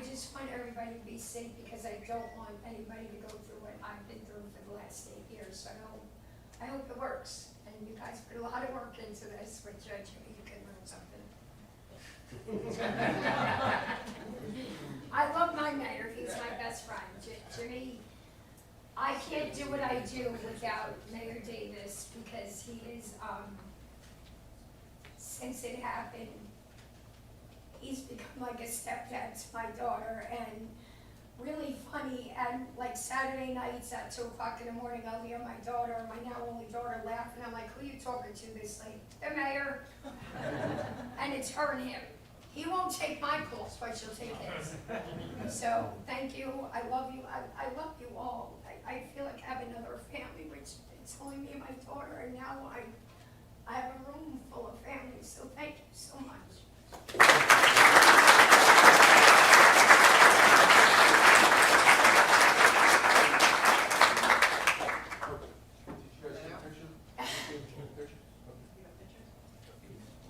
just want everybody to be safe because I don't want anybody to go through what I've been through for the last 8 years. So I hope it works. And you guys put a lot of work into this with Judge. You can learn something. I love my mayor. He's my best friend. Jimmy, I can't do what I do without Mayor Davis because he is, since it happened, he's become like a stepdad to my daughter and really funny. And like Saturday nights at 2 o'clock in the morning, I'll hear my daughter, my now only daughter, laughing. I'm like, who are you talking to this late? The mayor. And it's her and him. He won't take my calls, but she'll take his. So thank you. I love you. I love you all. I feel like I have another family, which it's only me and my daughter, and now I have a room full of family. So thank you so much.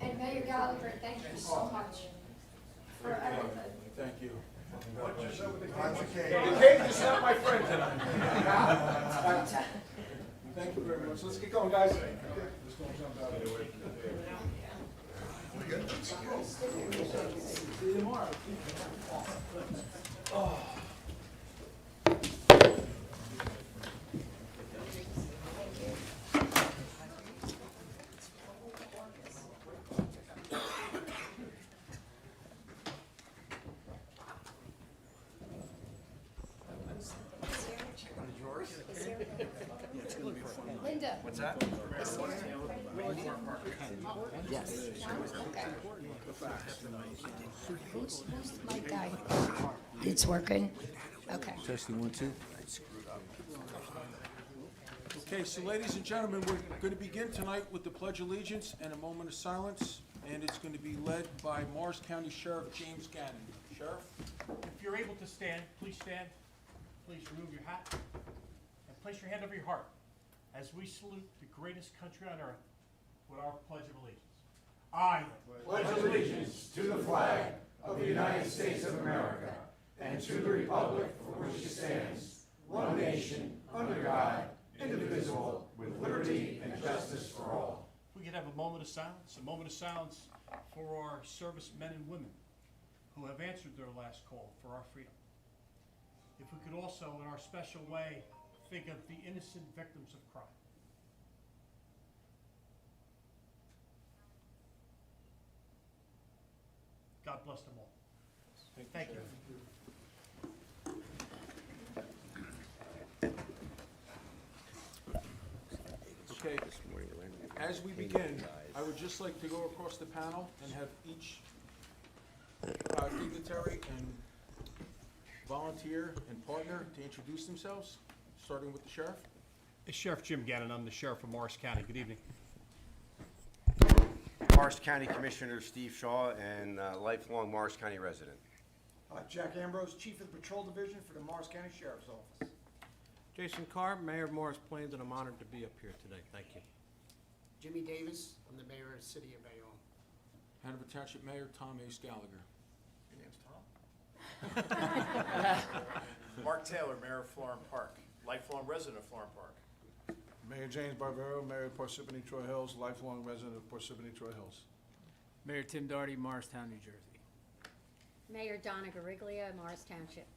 And Mayor Gallagher, thank you so much for everything. Thank you. The cake is not my friend tonight. Thank you very much. Let's get going, guys. Let's go jump out of the way. See you tomorrow. Oh. Linda. What's that? Yes. Okay. Who's my guy? It's working? Okay. Testing 1, 2. Okay, so ladies and gentlemen, we're going to begin tonight with the Pledge of Allegiance and a moment of silence, and it's going to be led by Morris County Sheriff James Gannon. Sheriff? If you're able to stand, please stand. Please remove your hat and place your hand over your heart as we salute the greatest country on earth with our Pledge of Allegiance. I Pledge allegiance to the flag of the United States of America and to the republic for which it stands, one nation, under God, indivisible, with liberty and justice for all. We could have a moment of silence for our servicemen and women who have answered their last call for our freedom. If we could also, in our special way, think of the innocent victims of crime. God bless them all. Thank you. Okay, as we begin, I would just like to go across the panel and have each dignitary and volunteer and partner to introduce themselves, starting with the sheriff. Sheriff Jim Gannon, I'm the sheriff of Morris County. Good evening. Morris County Commissioner Steve Shaw, and lifelong Morris County resident. Jack Ambrose, Chief of the Patrol Division for the Morris County Sheriff's Office. Jason Carr, Mayor of Morris Plains, and I'm honored to be up here today. Thank you. Jimmy Davis, I'm the mayor of the city of Bayonne. Hanover Township Mayor Tom Ace Gallagher. Your name's Tom? Mark Taylor, Mayor of Florham Park, lifelong resident of Florham Park. Mayor James Barbero, Mayor of Parsippany Troy Hills, lifelong resident of Parsippany Troy Hills. Mayor Tim Doherty, Morristown, New Jersey. Mayor Donna Gariglia, Morris Township.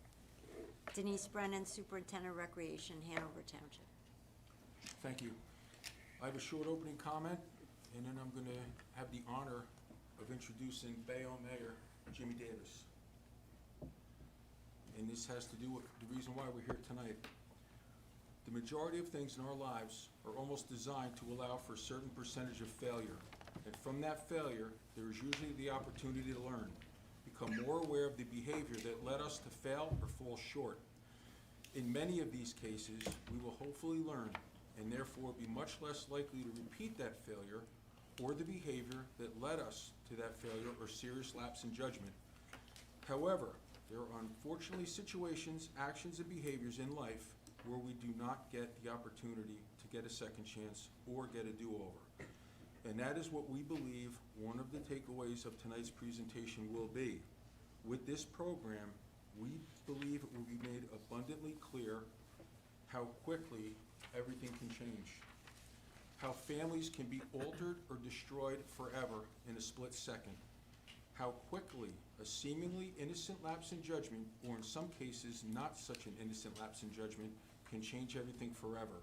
Denise Brennan, Superintendent Recreation, Hanover Township. Thank you. I have a short opening comment, and then I'm going to have the honor of introducing Bayonne Mayor Jimmy Davis. And this has to do with the reason why we're here tonight. The majority of things in our lives are almost designed to allow for a certain percentage of failure. And from that failure, there is usually the opportunity to learn, become more aware of the behavior that led us to fail or fall short. In many of these cases, we will hopefully learn and therefore be much less likely to repeat that failure or the behavior that led us to that failure or serious lapse in judgment. However, there are unfortunately situations, actions, and behaviors in life where we do not get the opportunity to get a second chance or get a do-over. And that is what we believe one of the takeaways of tonight's presentation will be. With this program, we believe it will be made abundantly clear how quickly everything can change, how families can be altered or destroyed forever in a split second, how quickly a seemingly innocent lapse in judgment, or in some cases not such an innocent lapse in judgment, can change everything forever.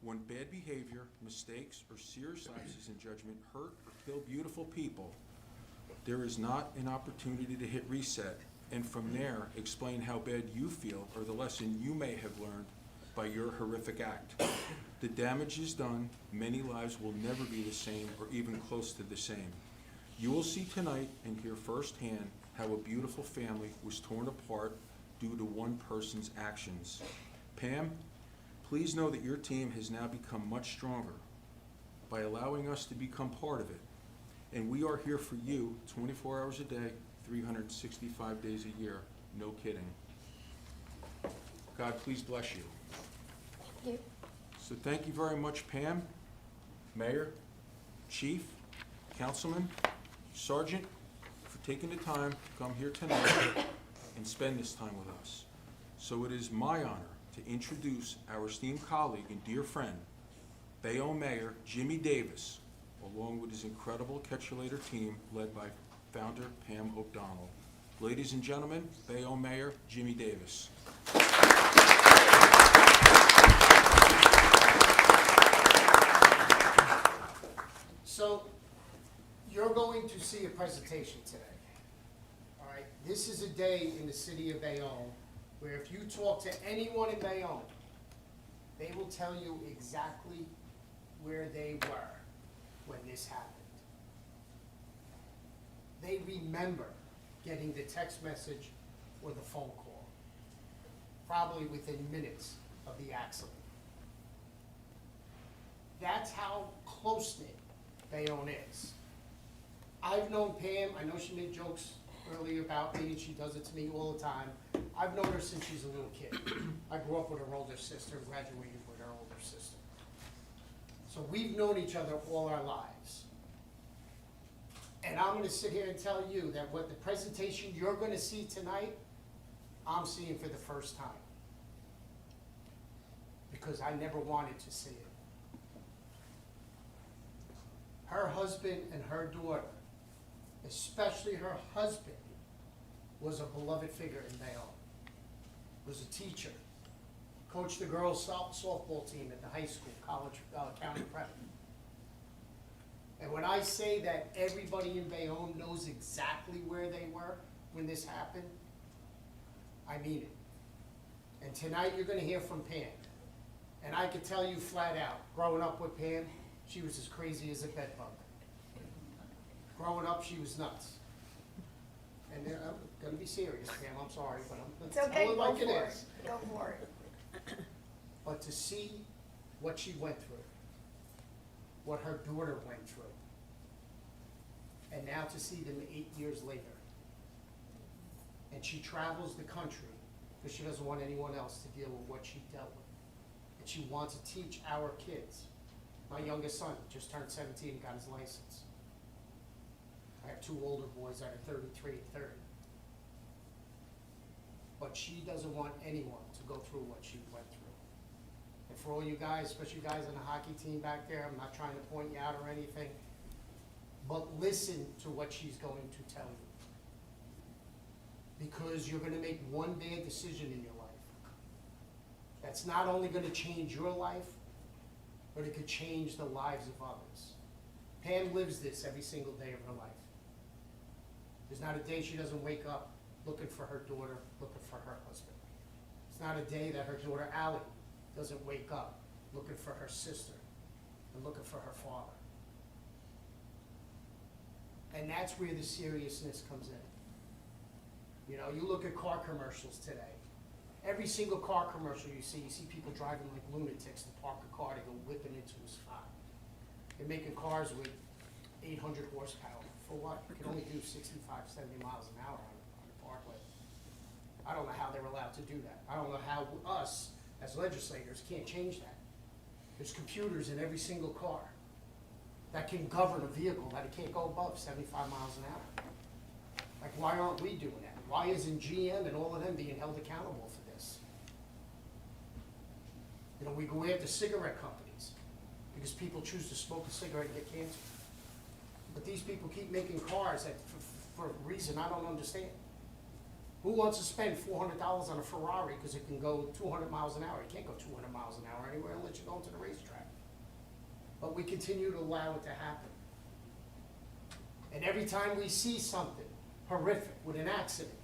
When bad behavior, mistakes, or serious lapses in judgment hurt or kill beautiful people, there is not an opportunity to hit reset, and from there, explain how bad you feel or the lesson you may have learned by your horrific act. The damage is done. Many lives will never be the same or even close to the same. You will see tonight and hear firsthand how a beautiful family was torn apart due to one person's actions. Pam, please know that your team has now become much stronger by allowing us to become part of it. And we are here for you 24 hours a day, 365 days a year. No kidding. God, please bless you. Thank you. So thank you very much, Pam, Mayor, Chief, Councilman, Sergeant, for taking the time to come here tonight and spend this time with us. So it is my honor to introduce our esteemed colleague and dear friend, Bayonne Mayor Jimmy Davis, along with his incredible Catch-A-Later team led by founder Pam O'Donnell. Ladies and gentlemen, Bayonne Mayor Jimmy Davis. So, you're going to see a presentation today. All right, this is a day in the city of Bayonne where if you talk to anyone in Bayonne, they will tell you exactly where they were when this happened. They remember getting the text message or the phone call, probably within minutes of the accident. That's how close-knit Bayonne is. I've known Pam, I know she made jokes earlier about me, and she does it to me all the time. I've known her since she's a little kid. I grew up with her older sister, graduated with her older sister. So we've known each other all our lives. And I'm gonna sit here and tell you that what the presentation you're gonna see tonight, I'm seeing for the first time. Because I never wanted to see it. Her husband and her daughter, especially her husband, was a beloved figure in Bayonne. Was a teacher, coached the girls' softball team at the high school, college, county prep. And when I say that everybody in Bayonne knows exactly where they were when this happened, I mean it. And tonight you're gonna hear from Pam. And I can tell you flat out, growing up with Pam, she was as crazy as a bed bug. Growing up, she was nuts. And I'm gonna be serious, Pam, I'm sorry, but I'm It's gonna okay, tell it go like for it it. is. Go for it. But to see what she went through, what her daughter went through, and now to see them 8 years later. And she travels the country because she doesn't want anyone else to deal with what she dealt with. And she wants to teach our kids. My youngest son just turned 17 and got his license. I have two older boys that are 33 and 30. But she doesn't want anyone to go through what she went through. And for all you guys, especially you guys on the hockey team back there, I'm not trying to point you out or anything, but listen to what she's going to tell you. Because you're gonna make one bad decision in your life. That's not only gonna change your life, but it could change the lives of others. Pam lives this every single day of her life. There's not a day she doesn't wake up looking for her daughter, looking for her husband. It's not a day that her daughter Allie doesn't wake up looking for her sister and looking for her father. And that's where the seriousness comes in. You know, you look at car commercials today. Every single car commercial you see people driving like lunatics to park a car to go whipping into a spot. They're making cars with 800 horsepower. For what? You can only do 65, 70 miles an hour on the parkway. I don't know how they're allowed to do that. I don't know how us, as legislators, can't change that. There's computers in every single car that can govern a vehicle that it can't go above 75 miles an hour. Like, why aren't we doing that? Why isn't GM and all of them being held accountable for this? You know, we go after cigarette companies because people choose to smoke a cigarette and get cancer. But these people keep making cars that, for a reason I don't understand. Who wants to spend $400 on a Ferrari because it can go 200 miles an hour? You can't go 200 miles an hour anywhere unless you're going to the racetrack. But we continue to allow it to happen. And every time we see something horrific with an accident,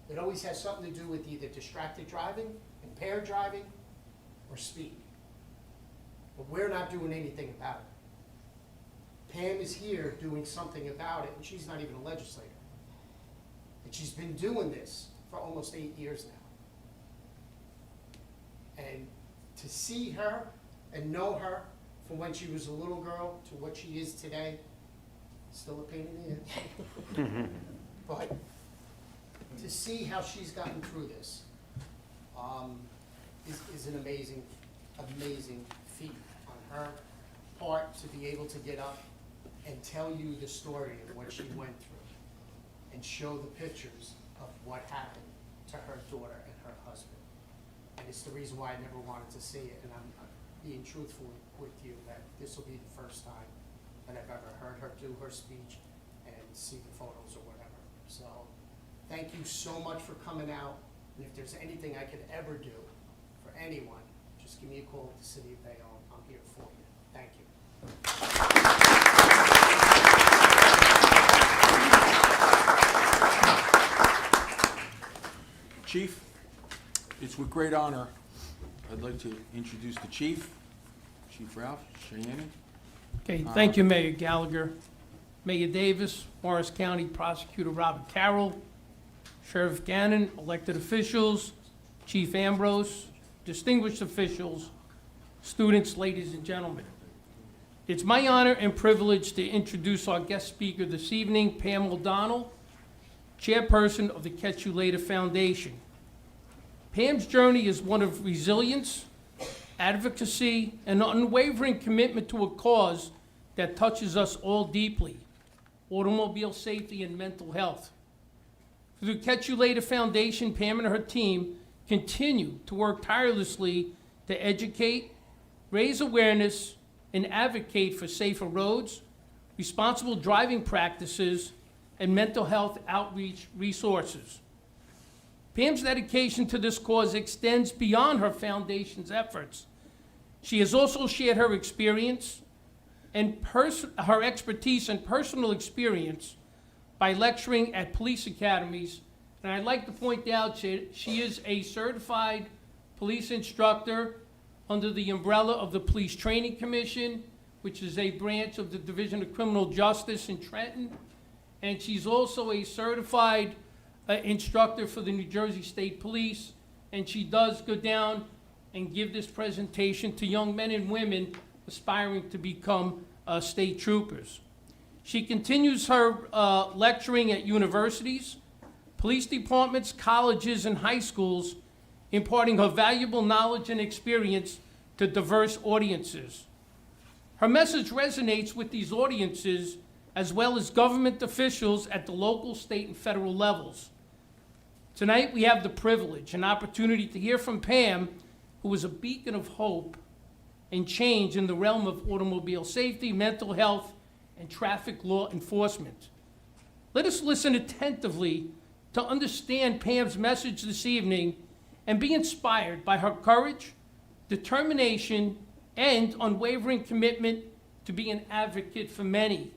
it always has something to do with either distracted driving, impaired driving, or speed. But we're not doing anything about it. Pam is here doing something about it, and she's not even a legislator. And she's been doing this for almost 8 years now. And to see her and know her from when she was a little girl to what she is today, still a pain in the ass. But to see how she's gotten through this is an amazing, amazing feat on her part to be able to get up and tell you the story of what she went through and show the pictures of what happened to her daughter and her husband. And it's the reason why I never wanted to see it, and I'm being truthful with you that this will be the first time that I've ever heard her do her speech and see the photos or whatever. So thank you so much for coming out, and if there's anything I could ever do for anyone, just give me a call at the City of Bayonne. I'm here for you. Thank you. Chief, it's with great honor I'd like to introduce the Chief, Chief Ralph Cheyenne. Okay, thank you, Mayor Gallagher, Mayor Davis, Morris County Prosecutor Robert Carroll, Sheriff Gannon, elected officials, Chief Ambrose, distinguished officials, students, ladies and gentlemen. It's my honor and privilege to introduce our guest speaker this evening, Pam O'Donnell, chairperson of the Catch You Later Foundation. Pam's journey is one of resilience, advocacy, and unwavering commitment to a cause that touches us all deeply: automobile safety and mental health. Through the Catch You Later Foundation, Pam and her team continue to work tirelessly to educate, raise awareness, and advocate for safer roads, responsible driving practices, and mental health outreach resources. Pam's dedication to this cause extends beyond her foundation's efforts. She has also shared her experience and her expertise and personal experience by lecturing at police academies. And I'd like to point out she is a certified police instructor under the umbrella of the Police Training Commission, which is a branch of the Division of Criminal Justice in Trenton. And she's also a certified instructor for the New Jersey State Police. And she does go down and give this presentation to young men and women aspiring to become state troopers. She continues her lecturing at universities, police departments, colleges, and high schools, imparting her valuable knowledge and experience to diverse audiences. Her message resonates with these audiences as well as government officials at the local, state, and federal levels. Tonight, we have the privilege and opportunity to hear from Pam, who is a beacon of hope and change in the realm of automobile safety, mental health, and traffic law enforcement. Let us listen attentively to understand Pam's message this evening and be inspired by her courage, determination, and unwavering commitment to be an advocate for many.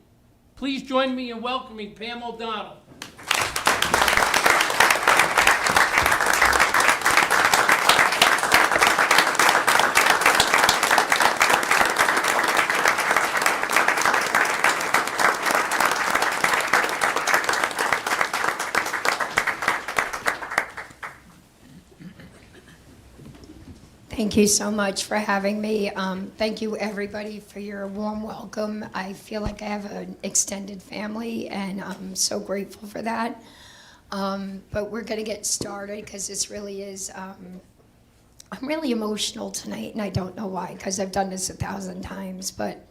Please join me in welcoming Pam O'Donnell. Thank you so much for having me. Thank you, everybody, for your warm welcome. I feel like I have an extended family, and I'm so grateful for that. But we're going to get started because this really is, I'm really emotional tonight, and I don't know why, because I've done this 1,000 times, but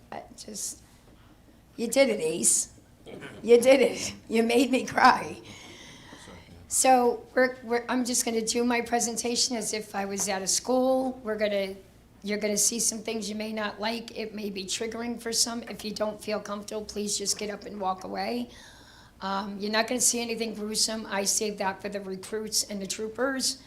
you did it, Ace. You did it. You made me cry. So I'm just gonna do my presentation as if I was at a school. You're gonna see some things you may not like. It may be triggering for some. If you don't feel comfortable, please just get up and walk away. You're not gonna see anything gruesome. I saved that for the recruits and the troopers.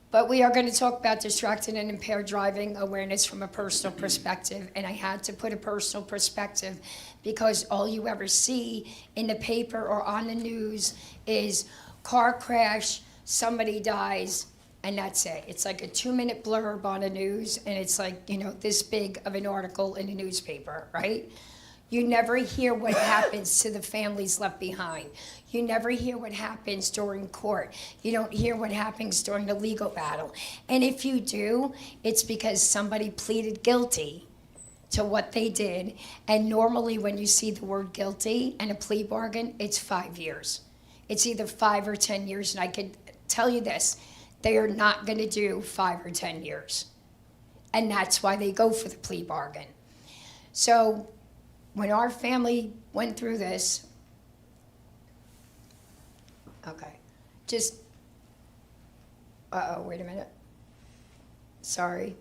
But we are gonna talk about distracted and impaired driving awareness from a personal perspective. And I had to put a personal perspective because all you ever see in the paper or on the news is car crash, somebody dies, and that's it. It's like a 2-minute blurb on the news, and it's like, this big of an article in the newspaper, right? You never hear what happens to the families left behind. You never hear what happens during court. You don't hear what happens during the legal battle. And if you do, it's because somebody pleaded guilty to what they did. And normally when you see the word guilty and a plea bargain, it's 5 years. It's either 5 or 10 years. And I could tell you this, they are not gonna do 5 or 10 years. And that's why they go for the plea bargain. So when our family went through this, okay, wait a minute. Sorry.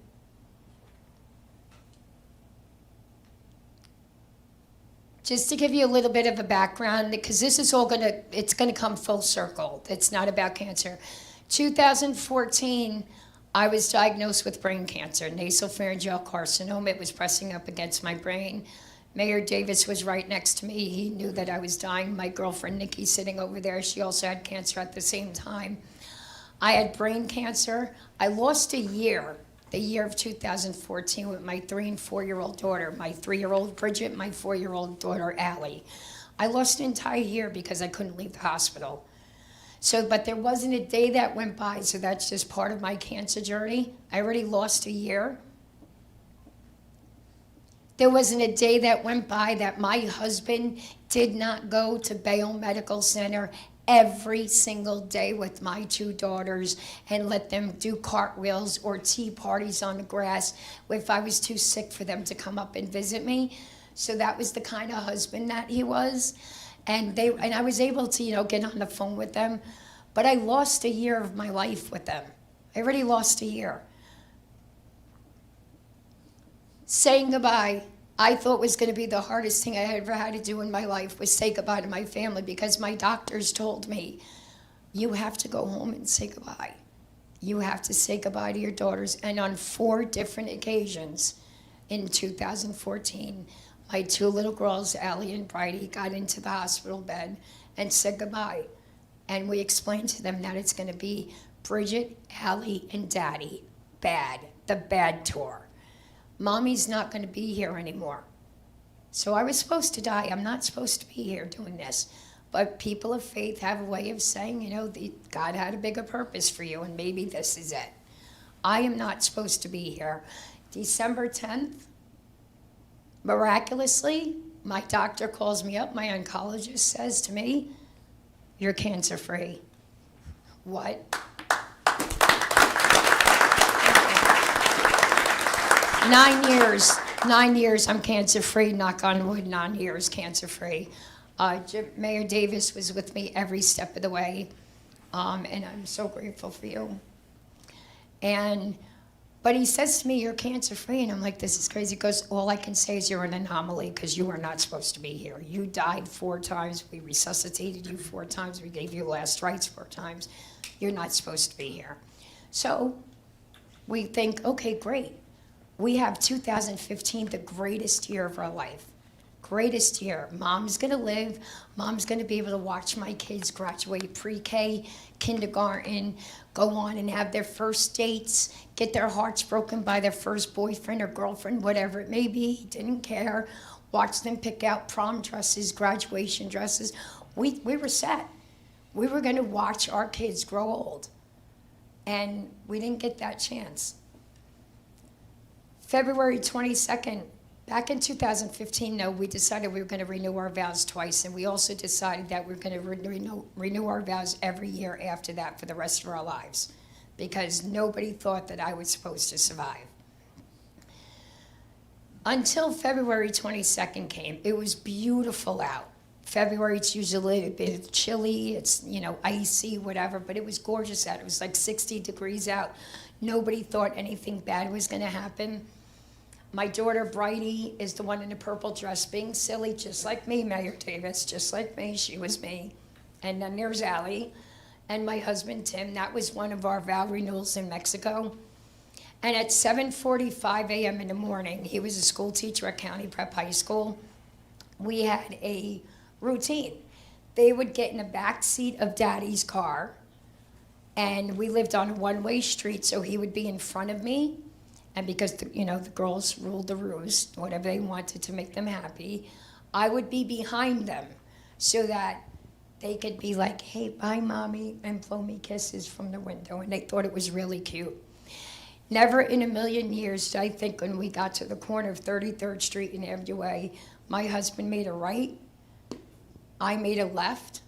Just to give you a little bit of a background, because this is all it's gonna come full circle. It's not about cancer. 2014, I was diagnosed with brain cancer, nasopharyngeal carcinoma. It was pressing up against my brain. Mayor Davis was right next to me. He knew that I was dying. My girlfriend, Nikki, sitting over there, she also had cancer at the same time. I had brain cancer. I lost a year, the year of 2014, with my 3- and 4-year-old daughter, my 3-year-old Bridget, my 4-year-old daughter, Allie. I lost an entire year because I couldn't leave the hospital. So, but there wasn't a day that went by, so that's just part of my cancer journey. I already lost a year. There wasn't a day that went by that my husband did not go to Bayonne Medical Center every single day with my 2 daughters and let them do cartwheels or tea parties on the grass if I was too sick for them to come up and visit me. So that was the kind of husband that he was. And I was able to, get on the phone with them. But I lost a year of my life with them. I already lost a year. Saying goodbye, I thought was going to be the hardest thing I ever had to do in my life was say goodbye to my family because my doctors told me, you have to go home and say goodbye. You have to say goodbye to your daughters. And on 4 different occasions in 2014, my 2 little girls, Allie and Bridie, got into the hospital bed and said goodbye. And we explained to them that it's going to be Bridget, Allie, and Daddy. Bad, the bad tour. Mommy's not going to be here anymore. So I was supposed to die. I'm not supposed to be here doing this. But people of faith have a way of saying, God had a bigger purpose for you, and maybe this is it. I am not supposed to be here. December 10th, miraculously, my doctor calls me up. My oncologist says to me, you're cancer-free. What? 9 years I'm cancer-free, knock on wood, 9 years cancer-free. Mayor Davis was with me every step of the way, and I'm so grateful for you. But he says to me, you're cancer-free, and I'm like, this is crazy. He goes, all I can say is you're an anomaly because you are not supposed to be here. You died 4 times, we resuscitated you 4 times, we gave you last rites 4 times. You're not supposed to be here. So we think, okay, great. We have 2015, the greatest year of our life. Greatest year. Mom's gonna live. Mom's gonna be able to watch my kids graduate pre-K, kindergarten, go on and have their first dates, get their hearts broken by their first boyfriend or girlfriend, whatever it may be, didn't care. Watch them pick out prom dresses, graduation dresses. We were set. We were gonna watch our kids grow old. And we didn't get that chance. February 22nd, back in 2015, we decided we were going to renew our vows twice, and we also decided that we were going to renew our vows every year after that for the rest of our lives, because nobody thought that I was supposed to survive. Until February 22nd came, it was beautiful out. February, it's usually a bit chilly, it's, you know, icy, whatever, but it was gorgeous out. It was like 60 degrees out. Nobody thought anything bad was gonna happen. My daughter Bridie is the one in the purple dress, being silly, just like me, Mayor Davis, just like me, she was me. And then there's Allie, and my husband Tim. That was one of our vow renewals in Mexico. And at 7:45 a.m. in the morning, he was a school teacher at County Prep High School. We had a routine. They would get in the back seat of Daddy's car, and we lived on a one-way street, so he would be in front of me. And because, the girls ruled the roost, whatever they wanted to make them happy, I would be behind them so that they could be like, hey, bye, Mommy, and blow me kisses from the window. And they thought it was really cute. Never in a million years did I think when we got to the corner of 33rd Street and Avenue A, my husband made a right, I made a left,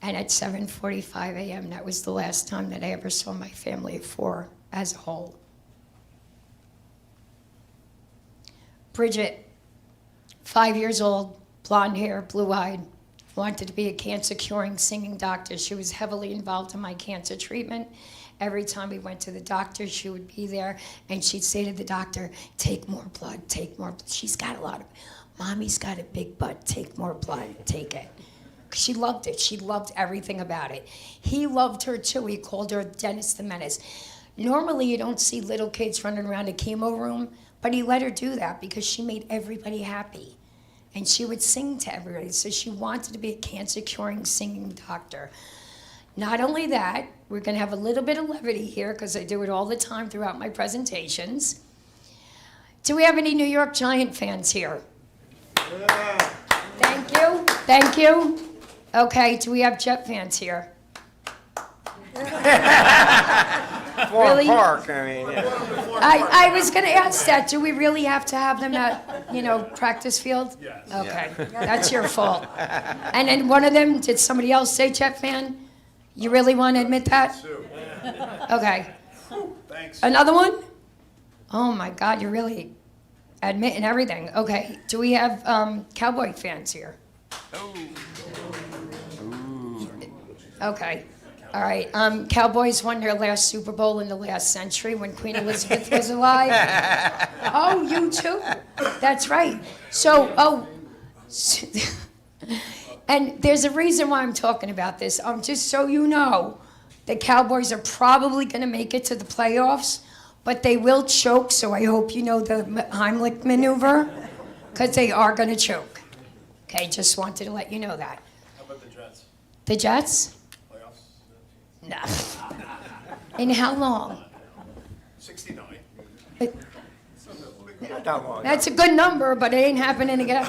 and at 7:45 a.m., that was the last time that I ever saw my family of four as a whole. Bridget, 5 years old, blonde hair, blue-eyed, wanted to be a cancer-curing singing doctor. She was heavily involved in my cancer treatment. Every time we went to the doctor, she would be there, and she'd say to the doctor, take more blood, take more blood. She's got a lot of, Mommy's got a big butt, take more blood, take it. She loved it. She loved everything about it. He loved her, too. He called her Dennis the Menace. Normally, you don't see little kids running around a chemo room, but he let her do that because she made everybody happy. And she would sing to everybody. So she wanted to be a cancer-curing singing doctor. Not only that, we're going to have a little bit of levity here because I do it all the time throughout my presentations. Do we have any New York Giant fans here? Yeah. Thank you. Thank you. Okay, do we have Jet fans here? Really? Park, I mean, yeah. I was going to ask that. Do we really have to have them at, practice field? Yes. Okay, that's your fault. And then one of them, did somebody else say Jet fan? You really want to admit that? Okay. Thanks. Another one? Oh my God, you're really admitting everything. Okay, do we have Cowboy fans here? Okay. All right. Cowboys won their last Super Bowl in the last century when Queen Elizabeth was alive. Oh, you too? That's right. So, and there's a reason why I'm talking about this. Just so you know, the Cowboys are probably going to make it to the playoffs, but they will choke, so I hope you know the Heimlich maneuver, because they are going to choke. Okay, just wanted to let you know that. How about the Jets? The Jets? Playoffs? No. In how long? 69. Not that long. That's a good number, but it ain't happening again.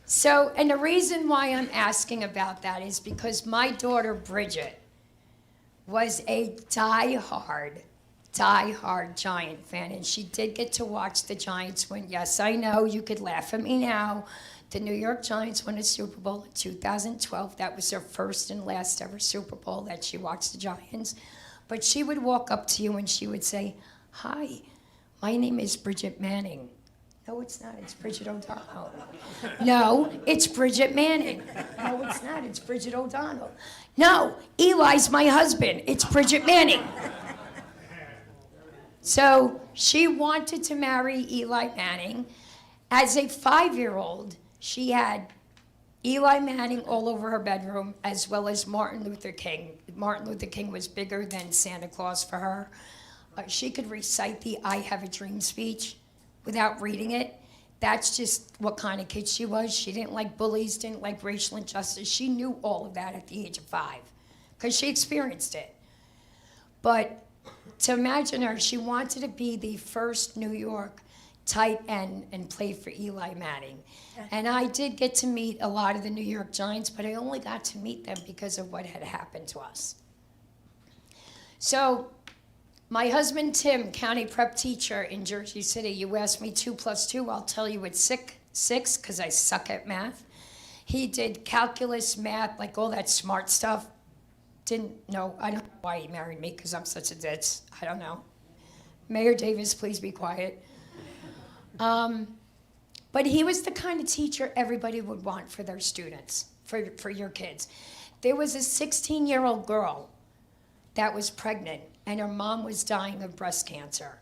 So, and the reason why I'm asking about that is because my daughter Bridget was a diehard Giant fan, and she did get to watch the Giants win. Yes, I know, you could laugh at me now. The New York Giants won a Super Bowl in 2012. That was her first and last ever Super Bowl that she watched the Giants. But she would walk up to you and she would say, hi, my name is Bridget Manning. No, it's not. It's Bridget O'Donnell. No, it's Bridget Manning. No, it's not. It's Bridget O'Donnell. No, Eli's my husband. It's Bridget Manning. So she wanted to marry Eli Manning. As a 5-year-old, she had Eli Manning all over her bedroom, as well as Martin Luther King. Martin Luther King was bigger than Santa Claus for her. She could recite the I Have a Dream speech without reading it. That's just what kind of kid she was. She didn't like bullies, didn't like racial injustice. She knew all of that at the age of 5 because she experienced it. But to imagine her, she wanted to be the first New York tight end and play for Eli Manning. And I did get to meet a lot of the New York Giants, but I only got to meet them because of what had happened to us. So my husband, Tim, county prep teacher in Jersey City, you asked me 2 + 2, I'll tell you it's 6 because I suck at math. He did calculus, math, like all that smart stuff. Didn't know, I don't know why he married me because I'm such a ditz. I don't know. Mayor Davis, please be quiet. But he was the kind of teacher everybody would want for their students, for your kids. There was a 16-year-old girl that was pregnant, and her mom was dying of breast cancer.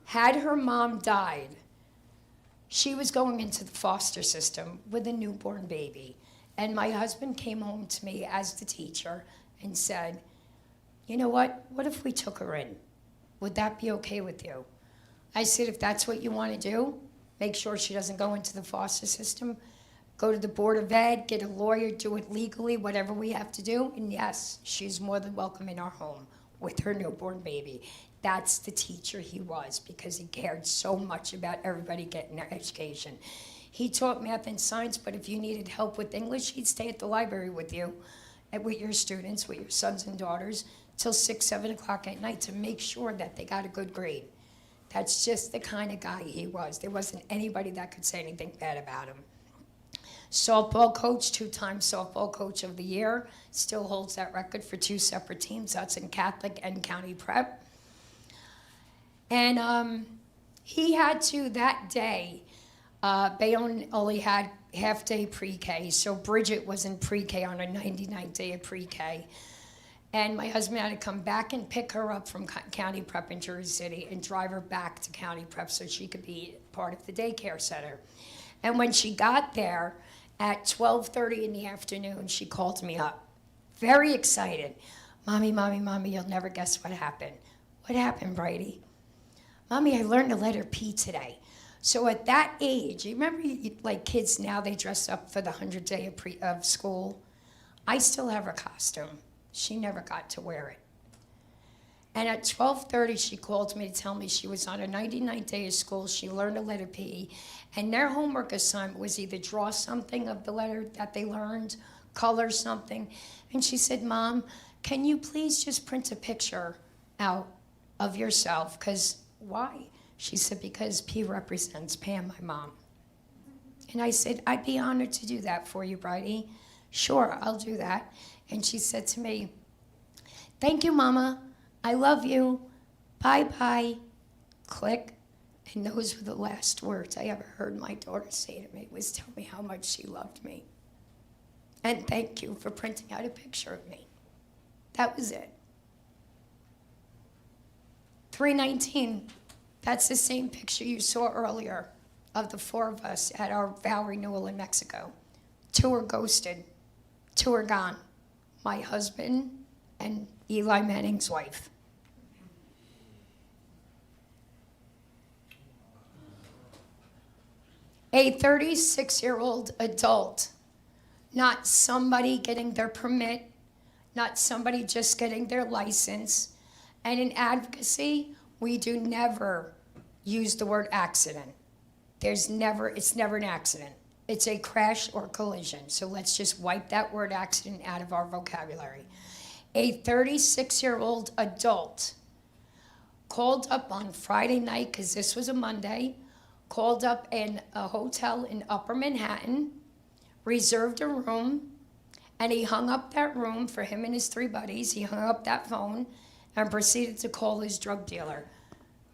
Had her mom died, she was going into the foster system with a newborn baby. And my husband came home to me as the teacher and said, you know what if we took her in? Would that be okay with you? I said, if that's what you want to do, make sure she doesn't go into the foster system, go to the Board of Ed, get a lawyer, do it legally, whatever we have to do. And yes, she's more than welcome in our home with her newborn baby. That's the teacher he was, because he cared so much about everybody getting their education. He taught math and science, but if you needed help with English, he'd stay at the library with you, and with your students, with your sons and daughters, till 6, 7 o'clock at night to make sure that they got a good grade. That's just the kind of guy he was. There wasn't anybody that could say anything bad about him. Softball coach, 2-time softball coach of the year, still holds that record for 2 separate teams. That's in Catholic and County Prep. And he had to, that day, Bayonne only had half-day pre-K, so Bridget was in pre-K on her 99th day of pre-K. And my husband had to come back and pick her up from County Prep in Jersey City and drive her back to County Prep so she could be part of the daycare center. And when she got there at 12:30 in the afternoon, she called me up, very excited. Mommy, Mommy, Mommy, you'll never guess what happened. What happened, Brady? Mommy, I learned the letter P today. So at that age, you remember like kids now, they dress up for the 100th day of school? I still have her costume. She never got to wear it. And at 12:30, she called me to tell me she was on her 99th day of school. She learned the letter P, and their homework assignment was either draw something of the letter that they learned, color something. And she said, Mom, can you please just print a picture out of yourself? Because why? She said, because P represents Pam, my mom. And I said, I'd be honored to do that for you, Bridie. Sure, I'll do that. And she said to me, thank you, Mama. I love you. Bye-bye. Click. And those were the last words I ever heard my daughter say to me, was tell me how much she loved me. And thank you for printing out a picture of me. That was it. 319. That's the same picture you saw earlier of the 4 of us at our vow renewal in Mexico. 2 are ghosted. 2 are gone. My husband and Eli Manning's wife. A 36-year-old adult, not somebody getting their permit, not somebody just getting their license. And in advocacy, we do never use the word accident. It's never an accident. It's a crash or collision. So let's just wipe that word accident out of our vocabulary. A 36-year-old adult called up on Friday night, because this was a Monday, called up in a hotel in Upper Manhattan, reserved a room, and he hung up that room for him and his 3 buddies. He hung up that phone and proceeded to call his drug dealer.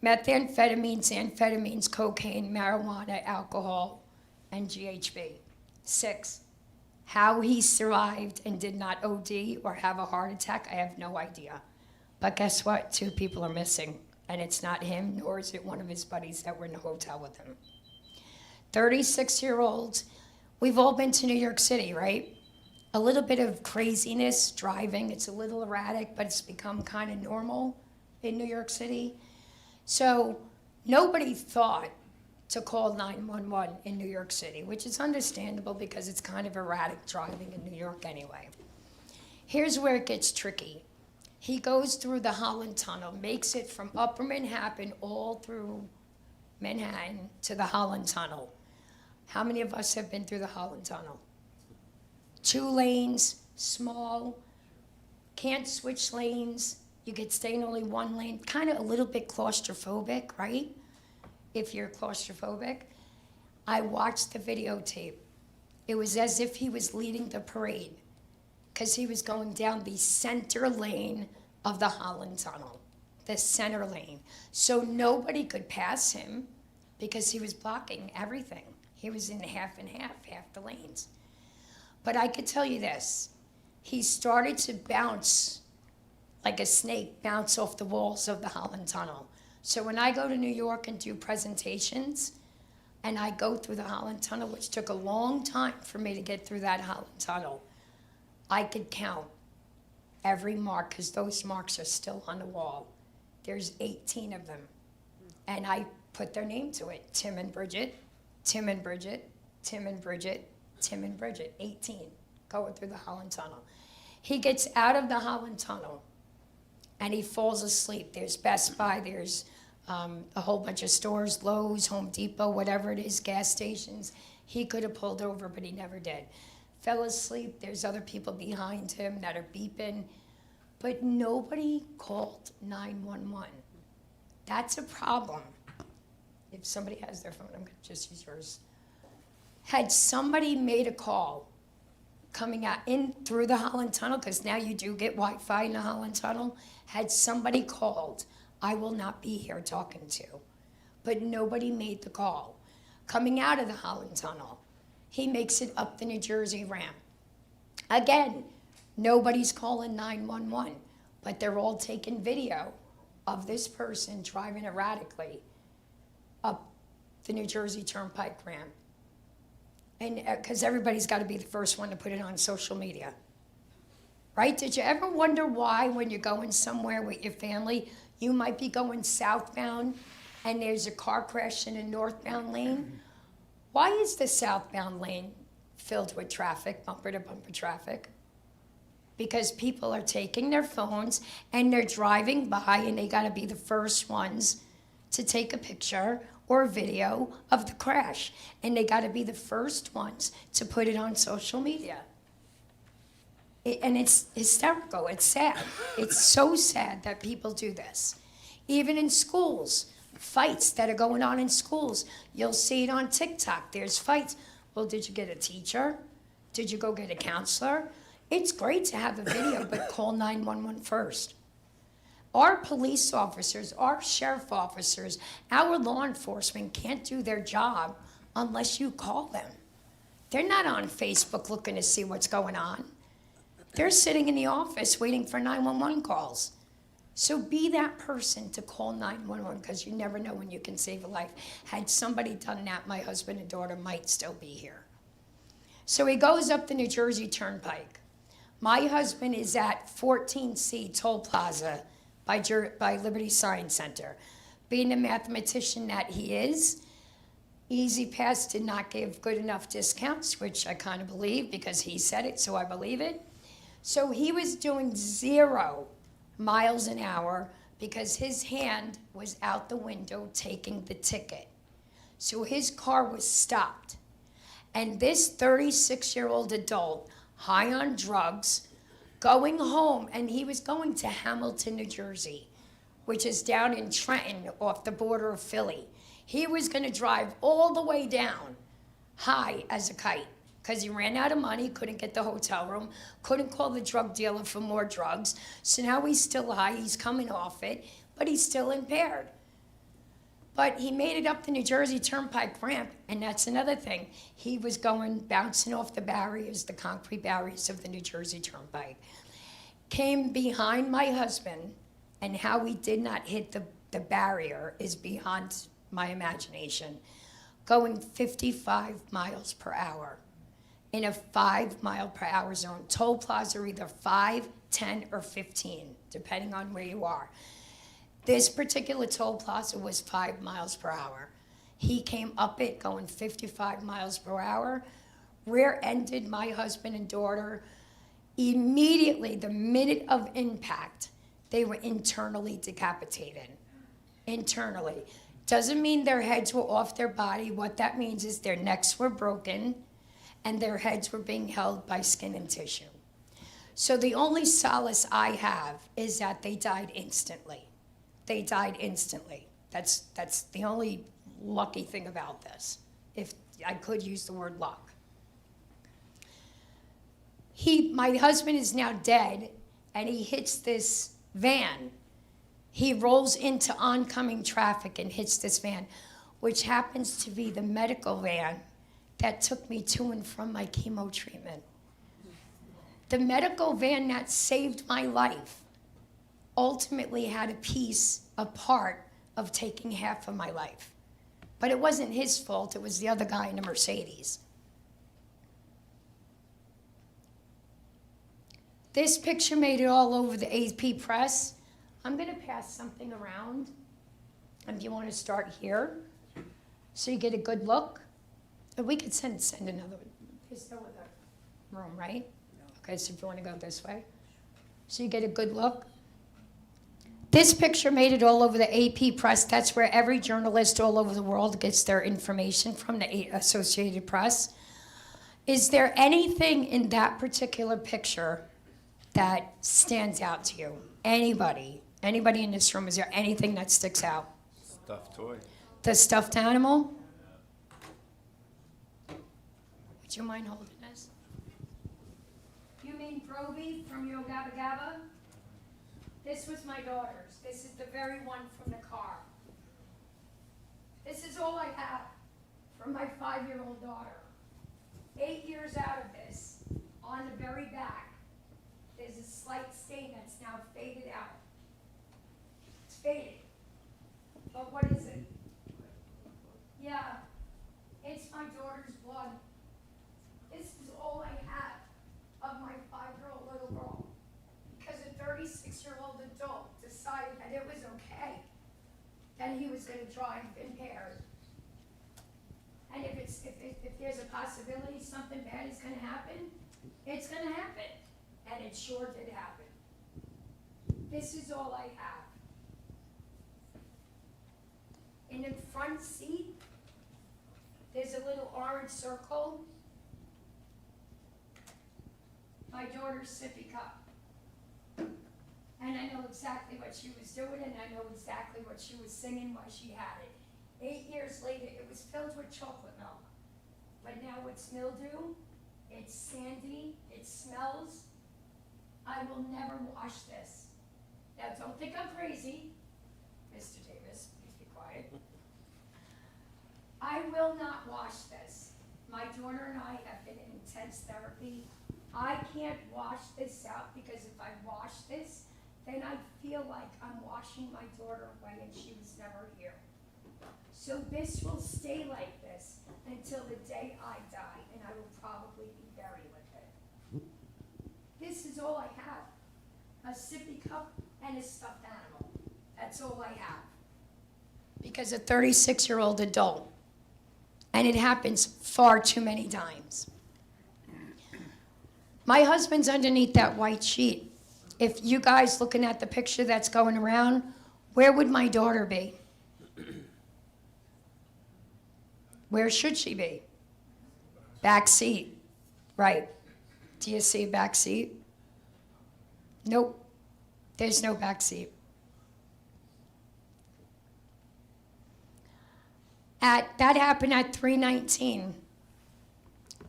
Methamphetamines, amphetamines, cocaine, marijuana, alcohol, and GHB. 6. How he survived and did not OD or have a heart attack, I have no idea. But guess what? 2 people are missing, and it's not him, nor is it one of his buddies that were in the hotel with him. 36-year-old, we've all been to New York City, right? A little bit of craziness driving. It's a little erratic, but it's become kind of normal in New York City. So nobody thought to call 911 in New York City, which is understandable because it's kind of erratic driving in New York anyway. Here's where it gets tricky. He goes through the Holland Tunnel, makes it from Upper Manhattan all through Manhattan to the Holland Tunnel. How many of us have been through the Holland Tunnel? 2 lanes, small, can't switch lanes. You could stay in only 1 lane, kind of a little bit claustrophobic, right? If you're claustrophobic. I watched the videotape. It was as if he was leading the parade because he was going down the center lane of the Holland Tunnel, the center lane. So nobody could pass him because he was blocking everything. He was in half and half the lanes. But I could tell you this, he started to bounce like a snake, bounce off the walls of the Holland Tunnel. So when I go to New York and do presentations, and I go through the Holland Tunnel, which took a long time for me to get through that Holland Tunnel, I could count every mark, because those marks are still on the wall. There's 18 of them. And I put their name to it, Tim and Bridget, Tim and Bridget, Tim and Bridget, Tim and Bridget, 18, going through the Holland Tunnel. He gets out of the Holland Tunnel, and he falls asleep. There's Best Buy, there's a whole bunch of stores, Lowe's, Home Depot, whatever it is, gas stations. He could have pulled over, but he never did. Fell asleep. There's other people behind him that are beeping, but nobody called 911. That's a problem. If somebody has their phone, I'm gonna just use yours. Had somebody made a call coming out in through the Holland Tunnel, because now you do get Wi-Fi in the Holland Tunnel, had somebody called, I will not be here talking to. But nobody made the call. Coming out of the Holland Tunnel, he makes it up the New Jersey ramp. Again, nobody's calling 911, but they're all taking video of this person driving erratically up the New Jersey Turnpike ramp. And because everybody's got to be the first one to put it on social media. Right? Did you ever wonder why when you're going somewhere with your family, you might be going southbound and there's a car crash in a northbound lane? Why is the southbound lane filled with traffic, bumper to bumper traffic? Because people are taking their phones and they're driving by, and they got to be the first ones to take a picture or a video of the crash. And they got to be the first ones to put it on social media. And it's hysterical. It's sad. It's so sad that people do this. Even in schools, fights that are going on in schools. You'll see it on TikTok. There's fights. Well, did you get a teacher? Did you go get a counselor? It's great to have a video, but call 911 first. Our police officers, our sheriff officers, our law enforcement can't do their job unless you call them. They're not on Facebook looking to see what's going on. They're sitting in the office waiting for 911 calls. So be that person to call 911, because you never know when you can save a life. Had somebody done that, my husband and daughter might still be here. So he goes up the New Jersey Turnpike. My husband is at 14C Toll Plaza by Liberty Science Center. Being the mathematician that he is, Easy Pass did not give good enough discounts, which I kind of believe because he said it, so I believe it. So he was doing 0 miles an hour because his hand was out the window taking the ticket. So his car was stopped. And this 36-year-old adult, high on drugs, going home, and he was going to Hamilton, New Jersey, which is down in Trenton off the border of Philly. He was going to drive all the way down, high as a kite, because he ran out of money, couldn't get the hotel room, couldn't call the drug dealer for more drugs. So now he's still high, he's coming off it, but he's still impaired. But he made it up the New Jersey Turnpike ramp, and that's another thing. He was bouncing off the barriers, the concrete barriers of the New Jersey Turnpike. Came behind my husband, and how he did not hit the barrier is beyond my imagination. Going 55 miles per hour in a 5 mile per hour zone. Toll plaza are either 5, 10, or 15, depending on where you are. This particular toll plaza was 5 miles per hour. He came up it going 55 miles per hour, rear-ended my husband and daughter. Immediately, the minute of impact, they were internally decapitated. Internally. Doesn't mean their heads were off their body. What that means is their necks were broken and their heads were being held by skin and tissue. So the only solace I have is that they died instantly. They died instantly. That's the only lucky thing about this, if I could use the word luck. My husband is now dead, and he hits this van. He rolls into oncoming traffic and hits this van, which happens to be the medical van that took me to and from my chemo treatment. The medical van that saved my life ultimately had a part of taking half of my life. But it wasn't his fault, it was the other guy in the Mercedes. This picture made it all over the AP press. I'm gonna pass something around, if you wanna start here, so you get a good look. Or we could send another, there's no other room, right? Okay, so if you wanna go this way, so you get a good look. This picture made it all over the AP press. That's where every journalist all over the world gets their information from, the Associated Press. Is there anything in that particular picture that stands out to you? Anybody in this room, is there anything that sticks out? Stuffed toy. The stuffed animal? Would you mind holding this? You mean Proby from Yo Gabba Gabba? This was my daughter's. This is the very one from the car. This is all I have from my 5-year-old daughter. 8 years out of this, on the very back, there's a slight stain that's now faded out. It's faded. But what is it? Yeah, it's my daughter's blood. This is all I have of my 5-year-old little girl. Because a 36-year-old adult decided that it was okay, that he was gonna drive impaired. And if there's a possibility something bad is gonna happen, it's gonna happen. And it sure did happen. This is all I have. In the front seat, there's a little orange circle. My daughter's sippy cup. And I know exactly what she was doing, and I know exactly what she was singing while she had it. 8 years later, it was filled with chocolate milk. But now it's mildew, it's sandy, it smells. I will never wash this. Now, don't think I'm crazy. Mr. Davis, please be quiet. I will not wash this. My daughter and I have been in intense therapy. I can't wash this out because if I wash this, then I feel like I'm washing my daughter away and she was never here. So this will stay like this until the day I die, and I will probably be buried with it. This is all I have. A sippy cup and a stuffed animal. That's all I have. Because a 36-year-old adult, and it happens far too many times. My husband's underneath that white sheet. If you guys looking at the picture that's going around, where would my daughter be? Where should she be? Back seat, right. Do you see a back seat? Nope, there's no back seat. That happened at 3:19.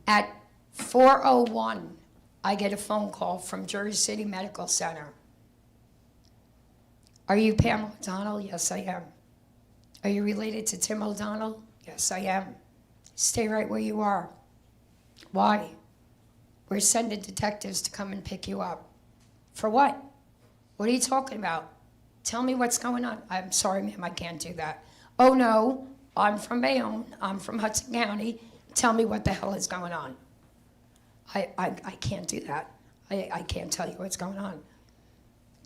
At 4:01, I get a phone call from Jersey City Medical Center. Are you Pam O'Donnell? Yes, I am. Are you related to Tim O'Donnell? Yes, I am. Stay right where you are. Why? We're sending detectives to come and pick you up. For what? What are you talking about? Tell me what's going on. I'm sorry, ma'am, I can't do that. Oh, no, I'm from Bayonne. I'm from Hudson County. Tell me what the hell is going on. I can't do that. I can't tell you what's going on.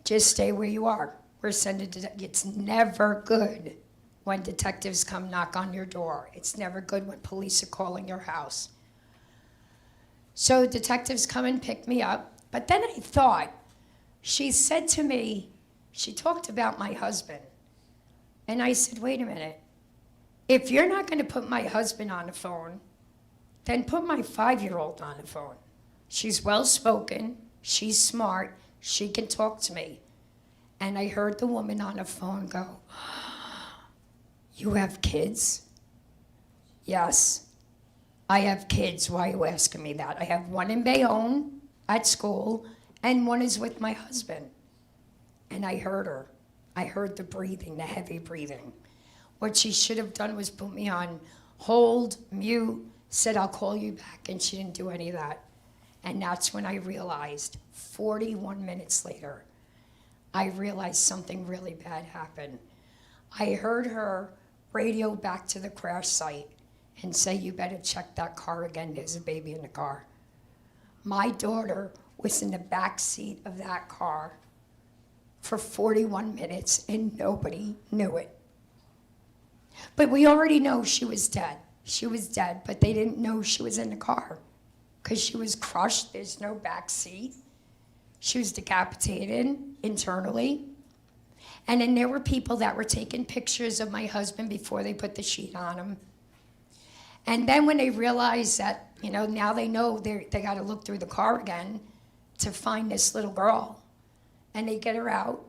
Just stay where you are. We're sending it's never good when detectives come knock on your door. It's never good when police are calling your house. So detectives come and pick me up. But then I thought, she said to me, she talked about my husband. And I said, wait a minute. If you're not going to put my husband on the phone, then put my 5-year-old on the phone. She's well-spoken, she's smart, she can talk to me. And I heard the woman on the phone go, you have kids? Yes, I have kids. Why are you asking me that? I have one in Bayonne at school, and one is with my husband. And I heard her. I heard the breathing, the heavy breathing. What she should have done was put me on hold, mute, said, I'll call you back, and she didn't do any of that. And that's when I realized, 41 minutes later, I realized something really bad happened. I heard her radio back to the crash site and say, you better check that car again, there's a baby in the car. My daughter was in the back seat of that car for 41 minutes and nobody knew it. But we already know she was dead. She was dead, but they didn't know she was in the car because she was crushed. There's no back seat. She was decapitated internally. And then there were people that were taking pictures of my husband before they put the sheet on him. And then when they realized that, you know, now they know they got to look through the car again to find this little girl. And they get her out.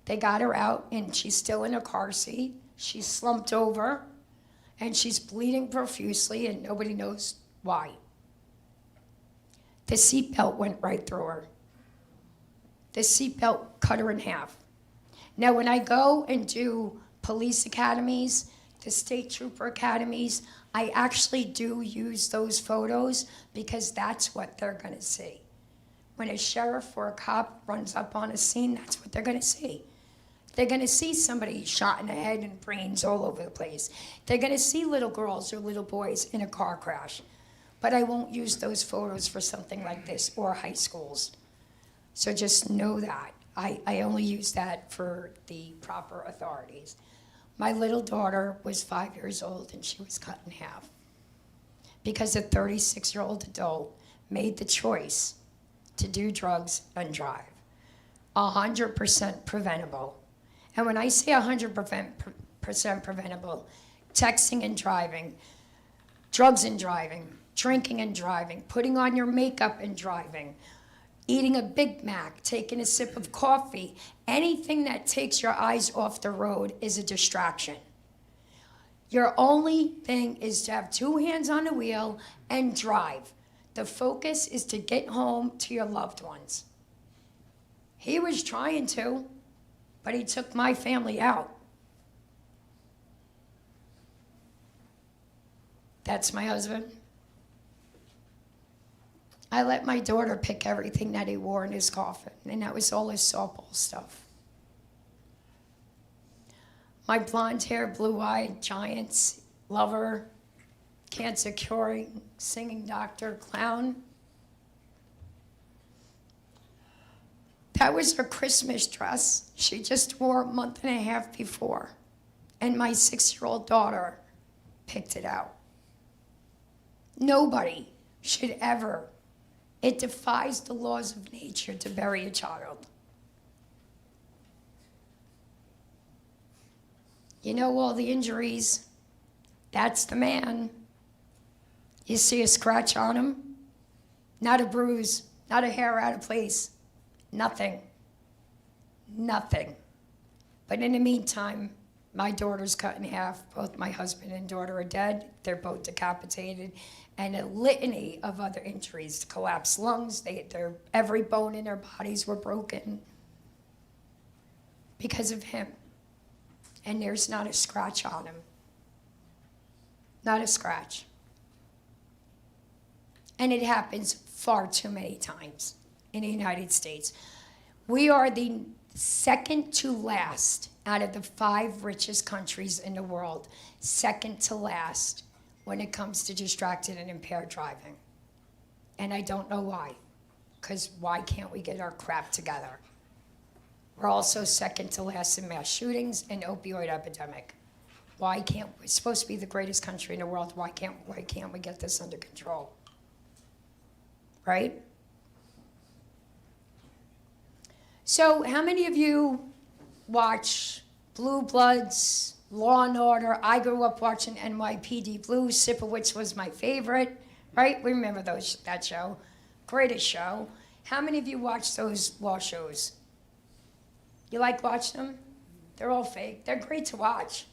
They got her out, and she's still in a car seat. She's slumped over, and she's bleeding profusely, and nobody knows why. The seatbelt went right through her. The seatbelt cut her in half. Now, when I go and do police academies, the state trooper academies, I actually do use those photos because that's what they're going to see. When a sheriff or a cop runs up on a scene, that's what they're going to see. They're going to see somebody shot in the head and brains all over the place. They're going to see little girls or little boys in a car crash. But I won't use those photos for something like this or high schools. So just know that. I only use that for the proper authorities. My little daughter was 5 years old and she was cut in half because a 36-year-old adult made the choice to do drugs and drive. 100% preventable. And when I say 100% preventable, texting and driving, drugs and driving, drinking and driving, putting on your makeup and driving, eating a Big Mac, taking a sip of coffee, anything that takes your eyes off the road is a distraction. Your only thing is to have two hands on the wheel and drive. The focus is to get home to your loved ones. He was trying to, but he took my family out. That's my husband. I let my daughter pick everything that he wore in his coffin, and that was all his softball stuff. My blonde hair, blue-eyed giants, lover, cancer curing, singing doctor, clown. That was her Christmas dress she just wore a month and a half before, and my 6-year-old daughter picked it out. Nobody should ever. It defies the laws of nature to bury a child. You know all the injuries. That's the man. You see a scratch on him? Not a bruise, not a hair out of place. Nothing. Nothing. But in the meantime, my daughter's cut in half. Both my husband and daughter are dead. They're both decapitated. And a litany of other injuries, collapsed lungs, every bone in their bodies were broken because of him. And there's not a scratch on him. Not a scratch. And it happens far too many times in the United States. We are the second to last out of the 5 richest countries in the world, second to last when it comes to distracted and impaired driving. And I don't know why, because why can't we get our crap together? We're also second to last in mass shootings and opioid epidemic. Why can't, we're supposed to be the greatest country in the world, why can't we get this under control? Right? So how many of you watch Blue Bloods, Law and Order? I grew up watching NYPD Blue, Sipowicz was my favorite, right? We remember that show. Greatest show. How many of you watch those law shows? You like watching them? They're all fake. They're great to watch.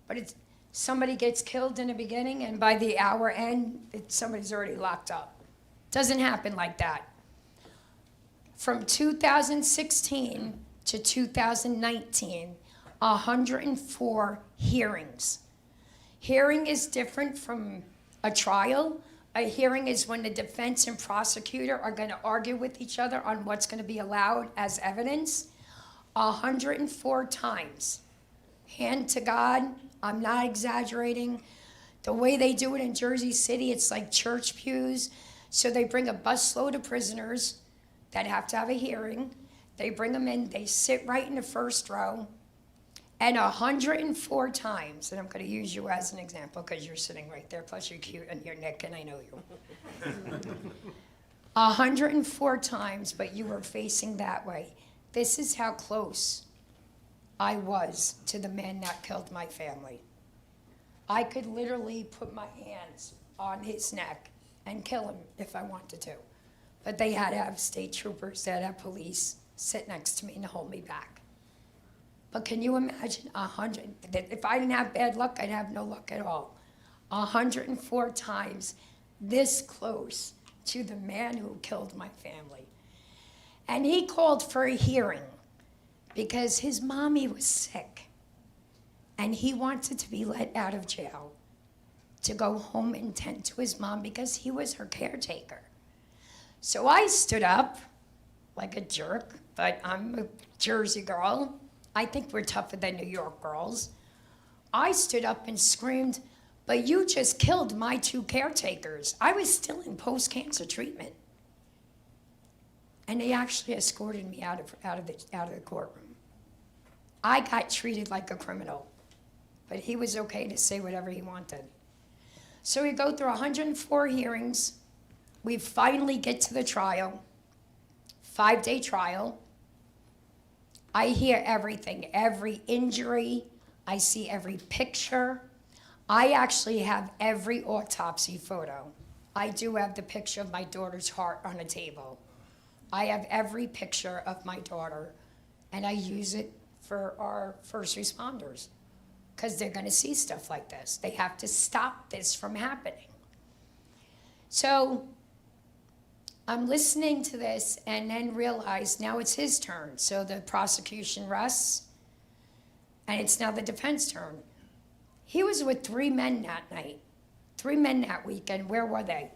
But somebody gets killed in the beginning, and by the hour end, somebody's already locked up. Doesn't happen like that. From 2016 to 2019, 104 hearings. Hearing is different from A trial, a hearing is when the defense and prosecutor are gonna argue with each other on what's gonna be allowed as evidence. 104 times. Hand to God, I'm not exaggerating. The way they do it in Jersey City, it's like church pews. So they bring a busload of prisoners that have to have a hearing. They bring them in, they sit right in the first row. And 104 times, and I'm gonna use you as an example because you're sitting right there, plus you're cute and you're Nick and I know you. 104 times, but you were facing that way. This is how close I was to the man that killed my family. I could literally put my hands on his neck and kill him if I wanted to. But they had to have state troopers, they had to have police sit next to me and hold me back. But can you imagine 100, if I didn't have bad luck, I'd have no luck at all. 104 times this close to the man who killed my family. And he called for a hearing because his mommy was sick. And he wanted to be let out of jail to go home and tend to his mom because he was her caretaker. So I stood up like a jerk, but I'm a Jersey girl. I think we're tougher than New York girls. I stood up and screamed, "But you just killed my 2 caretakers." I was still in post-cancer treatment. And they actually escorted me out of the courtroom. I got treated like a criminal, but he was okay to say whatever he wanted. So we go through 104 hearings. We finally get to the trial, 5-day trial. I hear everything, every injury. I see every picture. I actually have every autopsy photo. I do have the picture of my daughter's heart on a table. I have every picture of my daughter, and I use it for our first responders because they're going to see stuff like this. They have to stop this from happening. So I'm listening to this and then realize now it's his turn. So the prosecution rests, and it's now the defense turn. He was with 3 men that night, 3 men that weekend. Where were they?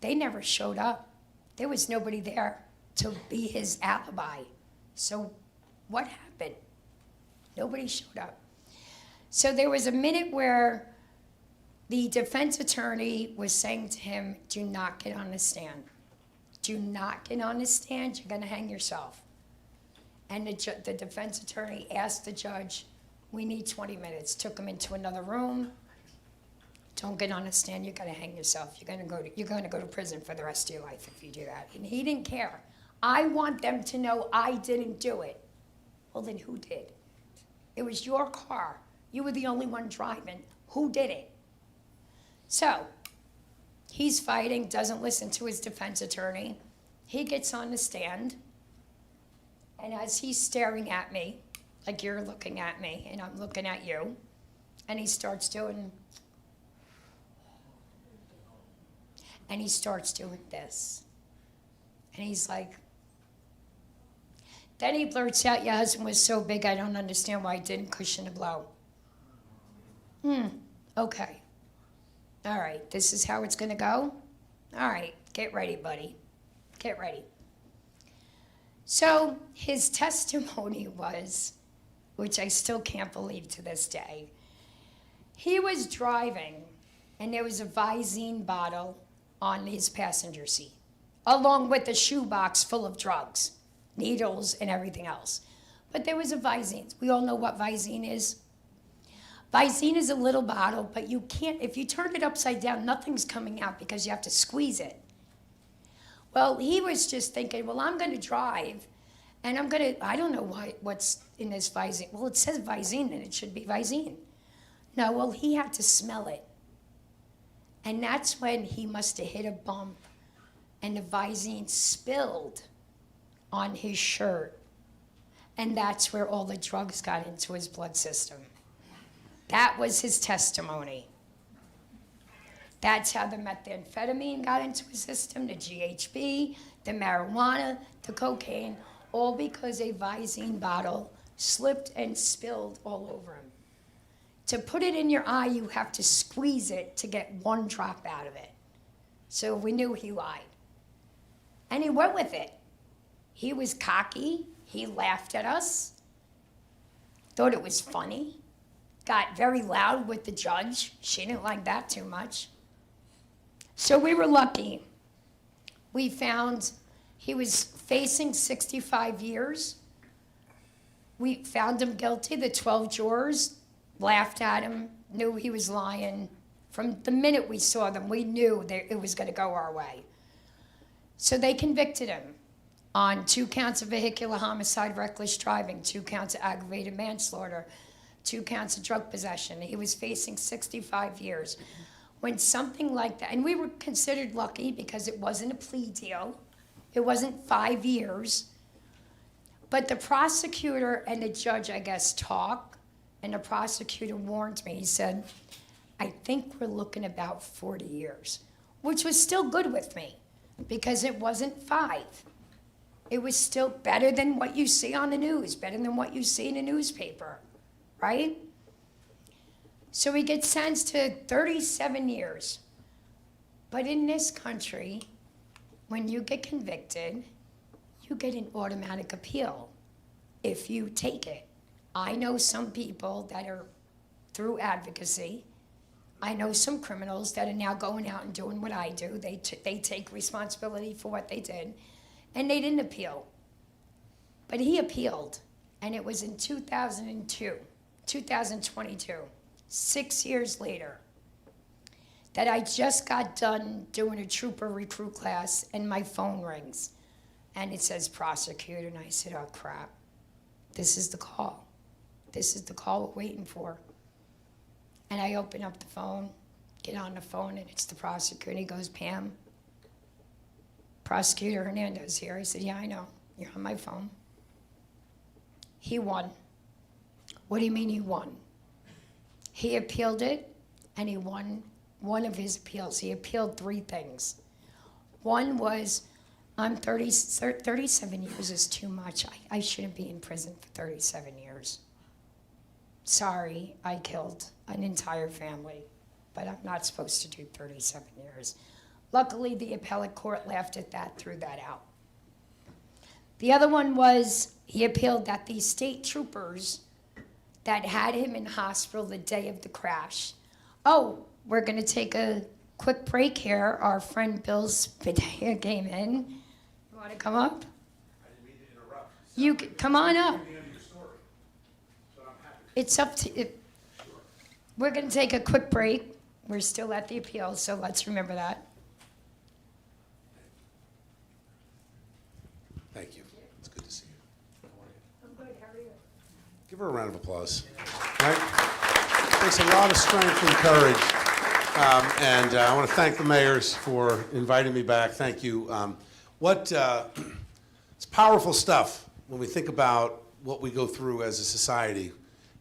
They never showed up. There was nobody there to be his alibi. So what happened? Nobody showed up. So there was a minute where the defense attorney was saying to him, "Do not get on the stand. Do not get on the stand, you're gonna hang yourself." And the defense attorney asked the judge, "We need 20 minutes. Took him into another room. "Don't get on the stand, you're gonna hang yourself. You're gonna go to prison for the rest of your life if you do that." And he didn't care. "I want them to know I didn't do it." Well, then who did? It was your car. You were the only one driving. Who did it? So he's fighting, doesn't listen to his defense attorney. He gets on the stand, and as he's staring at me, like you're looking at me, and I'm looking at you, and he starts doing, and he starts doing this. And he's like, then he blurts out, "Your husband was so big, I don't understand why he didn't cushion the blow." Okay. All right, this is how it's gonna go? All right, get ready, buddy. Get ready. So his testimony was, which I still can't believe to this day, he was driving and there was a Visine bottle on his passenger seat, along with a shoebox full of drugs, needles and everything else. But there was a Visine. We all know what Visine is. Visine is a little bottle, but you can't, if you turn it upside down, nothing's coming out because you have to squeeze it. Well, he was just thinking, well, I'm gonna drive, and I don't know what's in this Visine. Well, it says Visine, and it should be Visine. No, well, he had to smell it. And that's when he must have hit a bump, and the Visine spilled on his shirt. And that's where all the drugs got into his blood system. That was his testimony. That's how the methamphetamine got into his system, the GHB, the marijuana, the cocaine, all because a Visine bottle slipped and spilled all over him. To put it in your eye, you have to squeeze it to get one drop out of it. So we knew he lied. And he went with it. He was cocky. He laughed at us. Thought it was funny. Got very loud with the judge. She didn't like that too much. So we were lucky. We found he was facing 65 years. We found him guilty. The 12 jurors laughed at him, knew he was lying. From the minute we saw them, we knew that it was going to go our way. So they convicted him on 2 counts of vehicular homicide, reckless driving, 2 counts of aggravated manslaughter, 2 counts of drug possession. He was facing 65 years. When something like that, and we were considered lucky because it wasn't a plea deal. It wasn't 5 years. But the prosecutor and the judge, I guess, talked, and the prosecutor warned me. He said, I think we're looking about 40 years, which was still good with me because it wasn't 5. It was still better than what you see on the news, better than what you see in the newspaper, right? So he gets sentenced to 37 years. But in this country, when you get convicted, you get an automatic appeal if you take it. I know some people that are through advocacy. I know some criminals that are now going out and doing what I do. They take responsibility for what they did, and they didn't appeal. But he appealed, and it was in 2022, 6 years later, that I just got done doing a trooper recruit class, and my phone rings, and it says prosecutor, and I said, oh crap, this is the call. This is the call we're waiting for. And I open up the phone, get on the phone, and it's the prosecutor, and he goes, Pam, Prosecutor Hernandez here. I said, yeah, I know, you're on my phone. He won. What do you mean he won? He appealed it, and he won one of his appeals. He appealed 3 things. One was, I'm 37 years is too much. I shouldn't be in prison for 37 years. Sorry, I killed an entire family, but I'm not supposed to do 37 years. Luckily, the appellate court laughed at that, threw that out. The other one was, he appealed that these state troopers that had him in hospital the day of the crash. Oh, we're gonna take a quick break here. Our friend Bill Spadea came in. You wanna come up? I didn't mean to interrupt. You come on up. The end of your story. So I'm happy. It's up to, Sure. we're gonna take a quick break. We're still at the appeal, so let's remember that. Thank you. It's good to see you. I'm good, how are you? Give her a round of applause. Right? Takes a lot of strength and courage. And I want to thank the mayors for inviting me back. Thank you. It's powerful stuff when we think about what we go through as a society.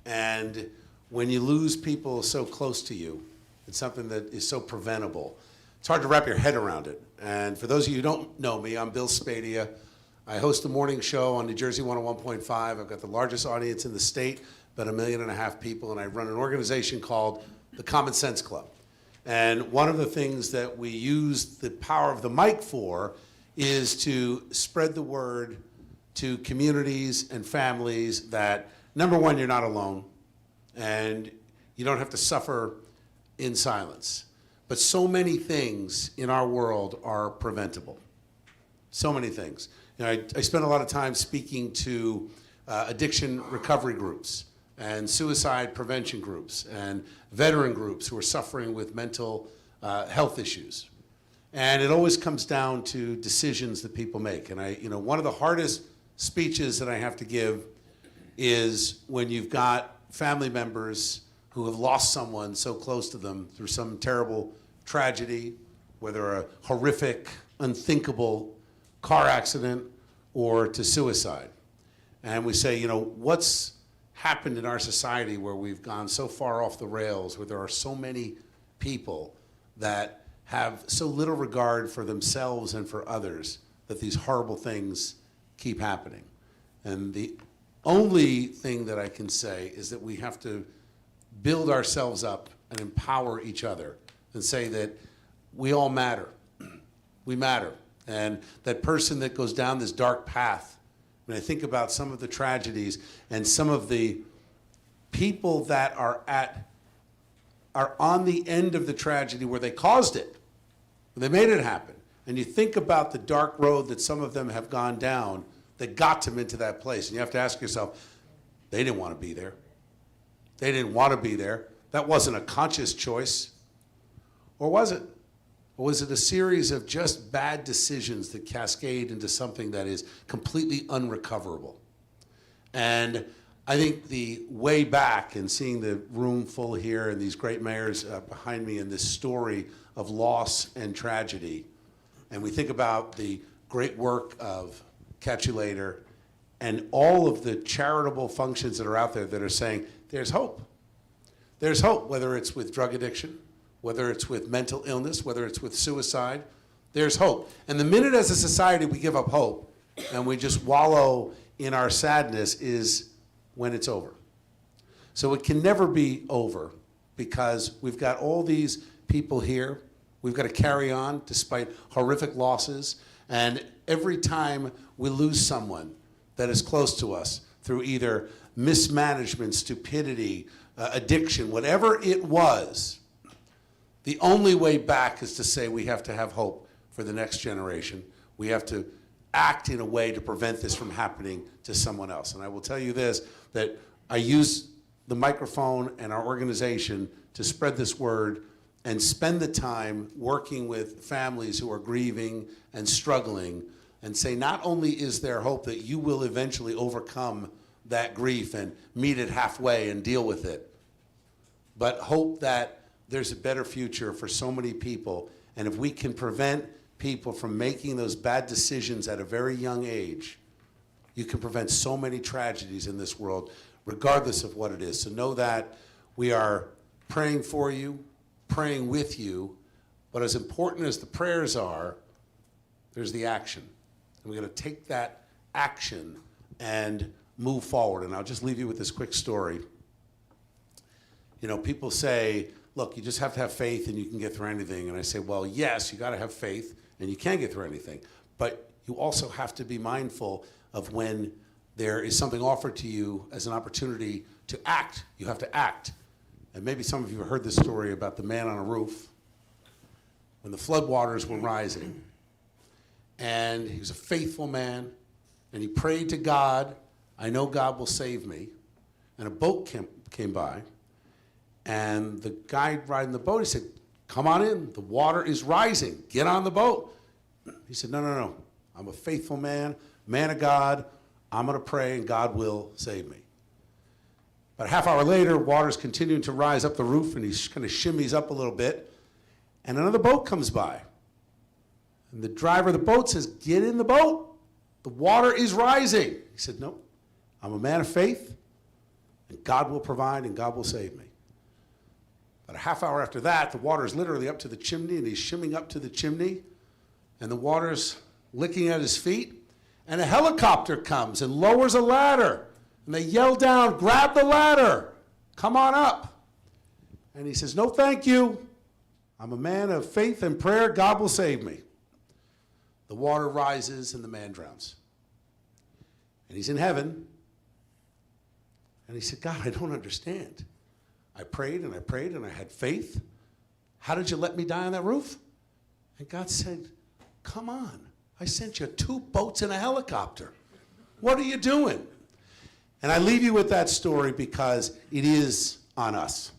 And when you lose people so close to you, it's something that is so preventable. It's hard to wrap your head around it. And for those of you who don't know me, I'm Bill Spadea. I host a morning show on New Jersey 101.5. I've got the largest audience in the state, about 1.5 million people, and I run an organization called the Common Sense Club. And one of the things that we use the power of the mic for is to spread the word to communities and families that, number one, you're not alone, and you don't have to suffer in silence. But so many things in our world are preventable. So many things. You know, I spend a lot of time speaking to addiction recovery groups and suicide prevention groups and veteran groups who are suffering with mental health issues. And it always comes down to decisions that people make. And one of the hardest speeches that I have to give is when you've got family members who have lost someone so close to them through some terrible tragedy, whether a horrific, unthinkable car accident or to suicide. And we say, what's happened in our society where we've gone so far off the rails, where there are so many people that have so little regard for themselves and for others that these horrible things keep happening. And the only thing that I can say is that we have to build ourselves up and empower each other and say that we all matter. We matter. And that person that goes down this dark path, when I think about some of the tragedies and some of the people that are on the end of the tragedy where they caused it, where they made it happen. And you think about the dark road that some of them have gone down that got them into that place. And you have to ask yourself, they didn't want to be there. They didn't want to be there. That wasn't a conscious choice. Or was it? Or was it a series of just bad decisions that cascade into something that is completely unrecoverable? And I think the way back and seeing the room full here and these great mayors behind me and this story of loss and tragedy, and we think about the great work of Catch You Later and all of the charitable functions that are out there that are saying, there's hope. There's hope, whether it's with drug addiction, whether it's with mental illness, whether it's with suicide, there's hope. And the minute as a society we give up hope and we just wallow in our sadness is when it's over. So it can never be over because we've got all these people here. We've got to carry on despite horrific losses. And every time we lose someone that is close to us through either mismanagement, stupidity, addiction, whatever it was, the only way back is to say we have to have hope for the next generation. We have to act in a way to prevent this from happening to someone else. And I will tell you this, that I use the microphone and our organization to spread this word and spend the time working with families who are grieving and struggling and say not only is there hope that you will eventually overcome that grief and meet it halfway and deal with it, but hope that there's a better future for so many people. And if we can prevent people from making those bad decisions at a very young age, you can prevent so many tragedies in this world, regardless of what it is. So know that we are praying for you, praying with you, but as important as the prayers are, there's the action. And we're going to take that action and move forward. And I'll just leave you with this quick story. You know, people say, look, you just have to have faith and you can get through anything. And I say, well, yes, you got to have faith and you can get through anything. But you also have to be mindful of when there is something offered to you as an opportunity to act. You have to act. And maybe some of you have heard this story about the man on a roof when the floodwaters were rising. And he was a faithful man, and he prayed to God, I know God will save me. And a boat came by, and the guy riding the boat, he said, come on in, the water is rising, get on the boat. He said, no, I'm a faithful man, man of God, I'm gonna pray and God will save me. About a half hour later, water's continuing to rise up the roof and he kind of shimmies up a little bit, and another boat comes by. And the driver of the boat says, get in the boat, the water is rising. He said, no, I'm a man of faith, and God will provide and God will save me. About a half hour after that, the water is literally up to the chimney, and he's shimming up to the chimney, and the water's licking at his feet, and a helicopter comes and lowers a ladder, and they yell down, grab the ladder, come on up. And he says, no, thank you. I'm a man of faith and prayer, God will save me. The water rises and the man drowns. And he's in heaven, and he said, God, I don't understand. I prayed and I prayed and I had faith. How did you let me die on that roof? And God said, come on. I sent you 2 boats and a helicopter. What are you doing? And I leave you with that story because it is on us.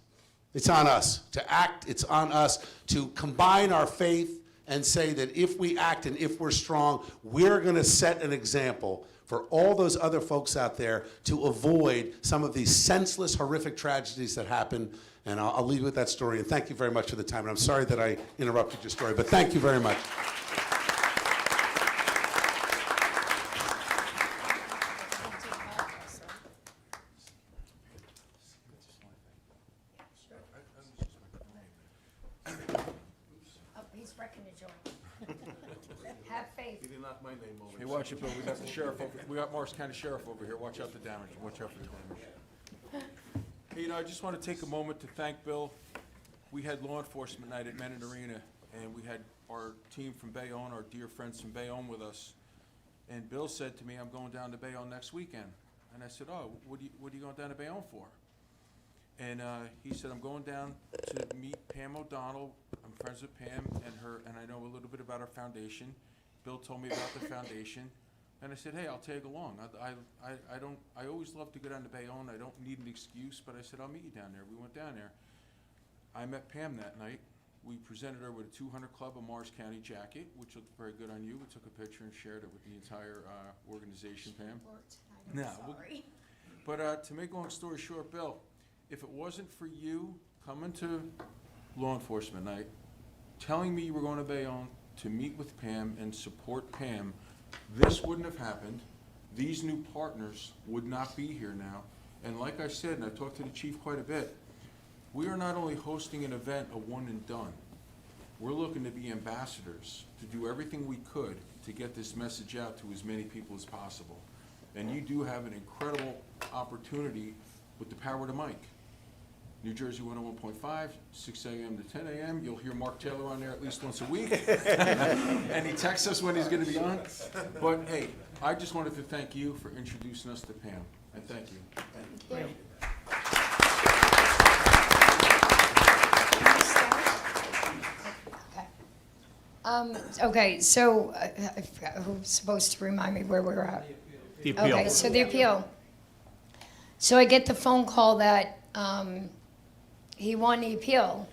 It's on us to act. It's on us to combine our faith and say that if we act and if we're strong, we're going to set an example for all those other folks out there to avoid some of these senseless, horrific tragedies that happen. And I'll leave you with that story. And thank you very much for the time. And I'm sorry that I interrupted your story, but thank you very much. He's wrecking the joint. Have faith. He didn't knock my name over. Hey, watch it, Bill. We got the sheriff over. We got Morris County Sheriff over here. Watch out the damage. Watch out for the damage. Hey, I just want to take a moment to thank Bill. We had law enforcement night at Menin Arena, and we had our team from Bayonne, our dear friends from Bayonne with us. And Bill said to me, I'm going down to Bayonne next weekend. And I said, oh, what are you going down to Bayonne for? And he said, I'm going down to meet Pam O'Donnell. I'm friends with Pam and I know a little bit about our foundation. Bill told me about the foundation. And I said, hey, I'll tag along. I always love to go down to Bayonne. I don't need an excuse, but I said, I'll meet you down there. We went down there. I met Pam that night. We presented her with a 200 Club of Morris County jacket, which looked very good on you. We took a picture and shared it with the entire organization, Pam. No, Sorry. But to make a long story short, Bill, if it wasn't for you coming to law enforcement night, telling me you were going to Bayonne to meet with Pam and support Pam, this wouldn't have happened. These new partners would not be here now. And like I said, and I've talked to the chief quite a bit, we are not only hosting an event, a one and done. We're looking to be ambassadors, to do everything we could to get this message out to as many people as possible. And you do have an incredible opportunity with the power of the mic. New Jersey 101.5, 6 a.m. to 10 a.m. You'll hear Mark Taylor on there at least once a week. And he texts us when he's going to be on. But hey, I just wanted to thank you for introducing us to Pam. And thank you. Thank you. Okay, so I forgot who's supposed to remind me where we're at. The appeal. Okay, so the appeal. So I get the phone call that he won the appeal,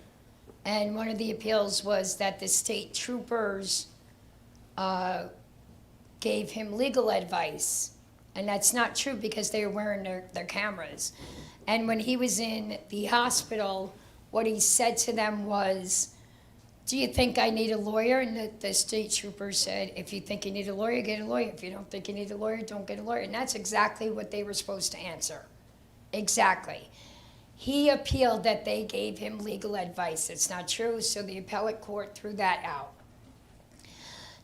and one of the appeals was that the state troopers gave him legal advice, and that's not true because they were wearing their cameras. And when he was in the hospital, what he said to them was, do you think I need a lawyer? And the state trooper said, if you think you need a lawyer, get a lawyer. If you don't think you need a lawyer, don't get a lawyer. And that's exactly what they were supposed to answer. Exactly. He appealed that they gave him legal advice. It's not true, so the appellate court threw that out.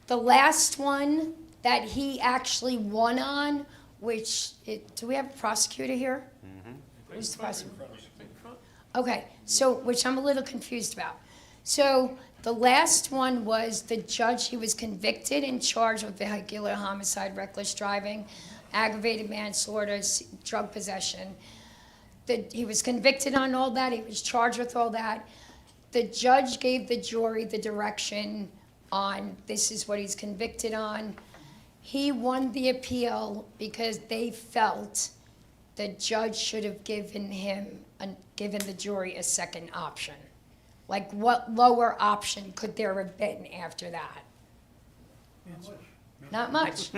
The last one that he actually won on, do we have a prosecutor here? Mm-hmm. Who's the prosecutor? Okay, so, which I'm a little confused about. So the last one was the judge, he was convicted and charged with vehicular homicide, reckless driving, aggravated manslaughter, drug possession. He was convicted on all that, he was charged with all that. The judge gave the jury the direction on this is what he's convicted on. He won the appeal because they felt the judge should have given the jury a second option. Like, what lower option could there have been after that? Not much.